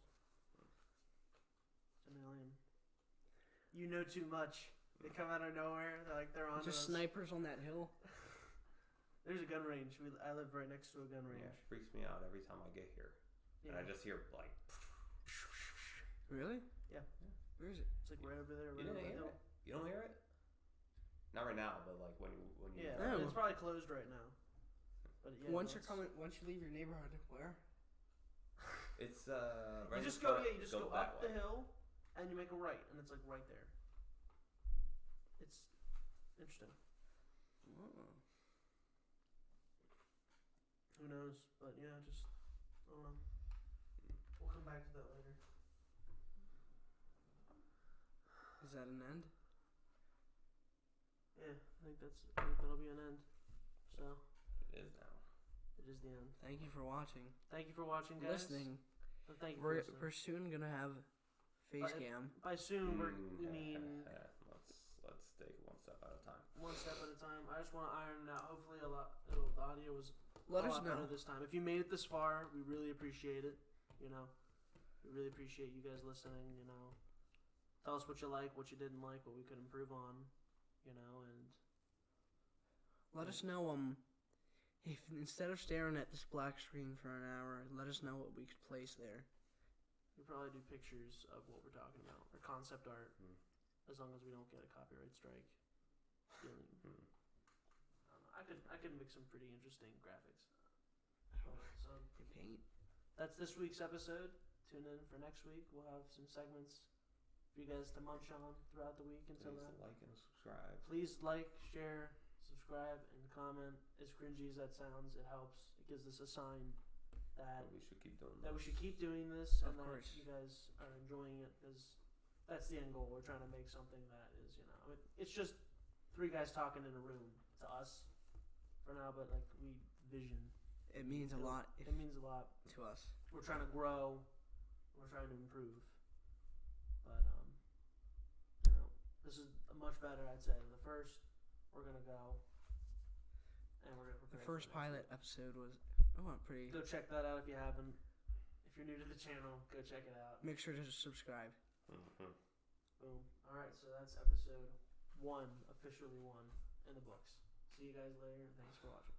A: It's an alien. You know too much. They come out of nowhere. They're on
C: Just
A: us.
C: snipers on that hill.
A: There's a gun range. I live right next to a gun range.
B: Yeah, it freaks me out every time I get here.
A: Yeah.
B: And I just hear like.
C: Really?
A: Yeah.
C: Where is it?
A: It's like right over there.
B: You
A: Right
B: don't
A: over
B: hear
A: the hill.
B: it? You don't hear it? Not right now, but like when you.
A: Yeah,
C: Oh.
A: it's probably closed right now. But yeah,
C: Once you leave your neighborhood, where?
B: It's right.
A: You just
B: in
A: go.
B: front,
A: Yeah, you just go
B: that
A: up
B: way.
A: the hill, and you make a right, and it's like right there. It's interesting.
C: Oh.
A: Who knows? But yeah, just I don't know. We'll come back to that later.
C: Is that an end?
A: Yeah, I think that'll be an end. So
B: It is now.
A: it is the end.
C: Thank you for watching.
A: Thank you for watching, guys.
C: Listening.
A: Thank you for listening.
C: We're soon gonna have face cam.
A: By soon, we mean
B: Let's take it one step at a time.
A: one step at a time. I just want to iron it out. Hopefully, the audio was
C: Let
A: a
C: us
A: lot
C: know.
A: better this time. If you made it this far, we really appreciate it. You know, we really appreciate you guys listening. You know, tell us what you like, what you didn't like, what we could improve on. You know, and
C: Let us know if instead of staring at this black screen for an hour, let us know what we could place there.
A: we probably do pictures of what we're talking about or concept art, as long as we don't get a copyright strike. Stealing. I don't know. I could make some pretty interesting graphics. So
C: And paint.
A: that's this week's episode. Tune in for next week. We'll have some segments for you guys to munch on throughout the week until
B: Please
A: then.
B: like and subscribe.
A: Please like, share, subscribe, and comment. As cringy as that sounds, it helps. It gives us a sign that
B: We should keep doing
A: we
B: this.
A: should keep doing this,
C: Of
A: and that
C: course.
A: you guys are enjoying it, because that's the end goal. We're trying to make something that is, it's just three guys talking in a room to us for now, but like we vision.
C: It means a lot
A: It means a lot.
C: to us.
A: We're trying to grow. We're trying to improve. But this is much better, I'd say, than the first. We're gonna go, and we're gonna prepare.
C: The
A: for
C: first
A: next
C: pilot
A: week.
C: episode was pretty.
A: Go check that out if you haven't. If you're new to the channel, go check it out.
C: Make sure to subscribe.
B: Mm-hmm.
A: Boom. All right, so that's episode 1, officially 1, in the books. See you guys later. Thanks for watching.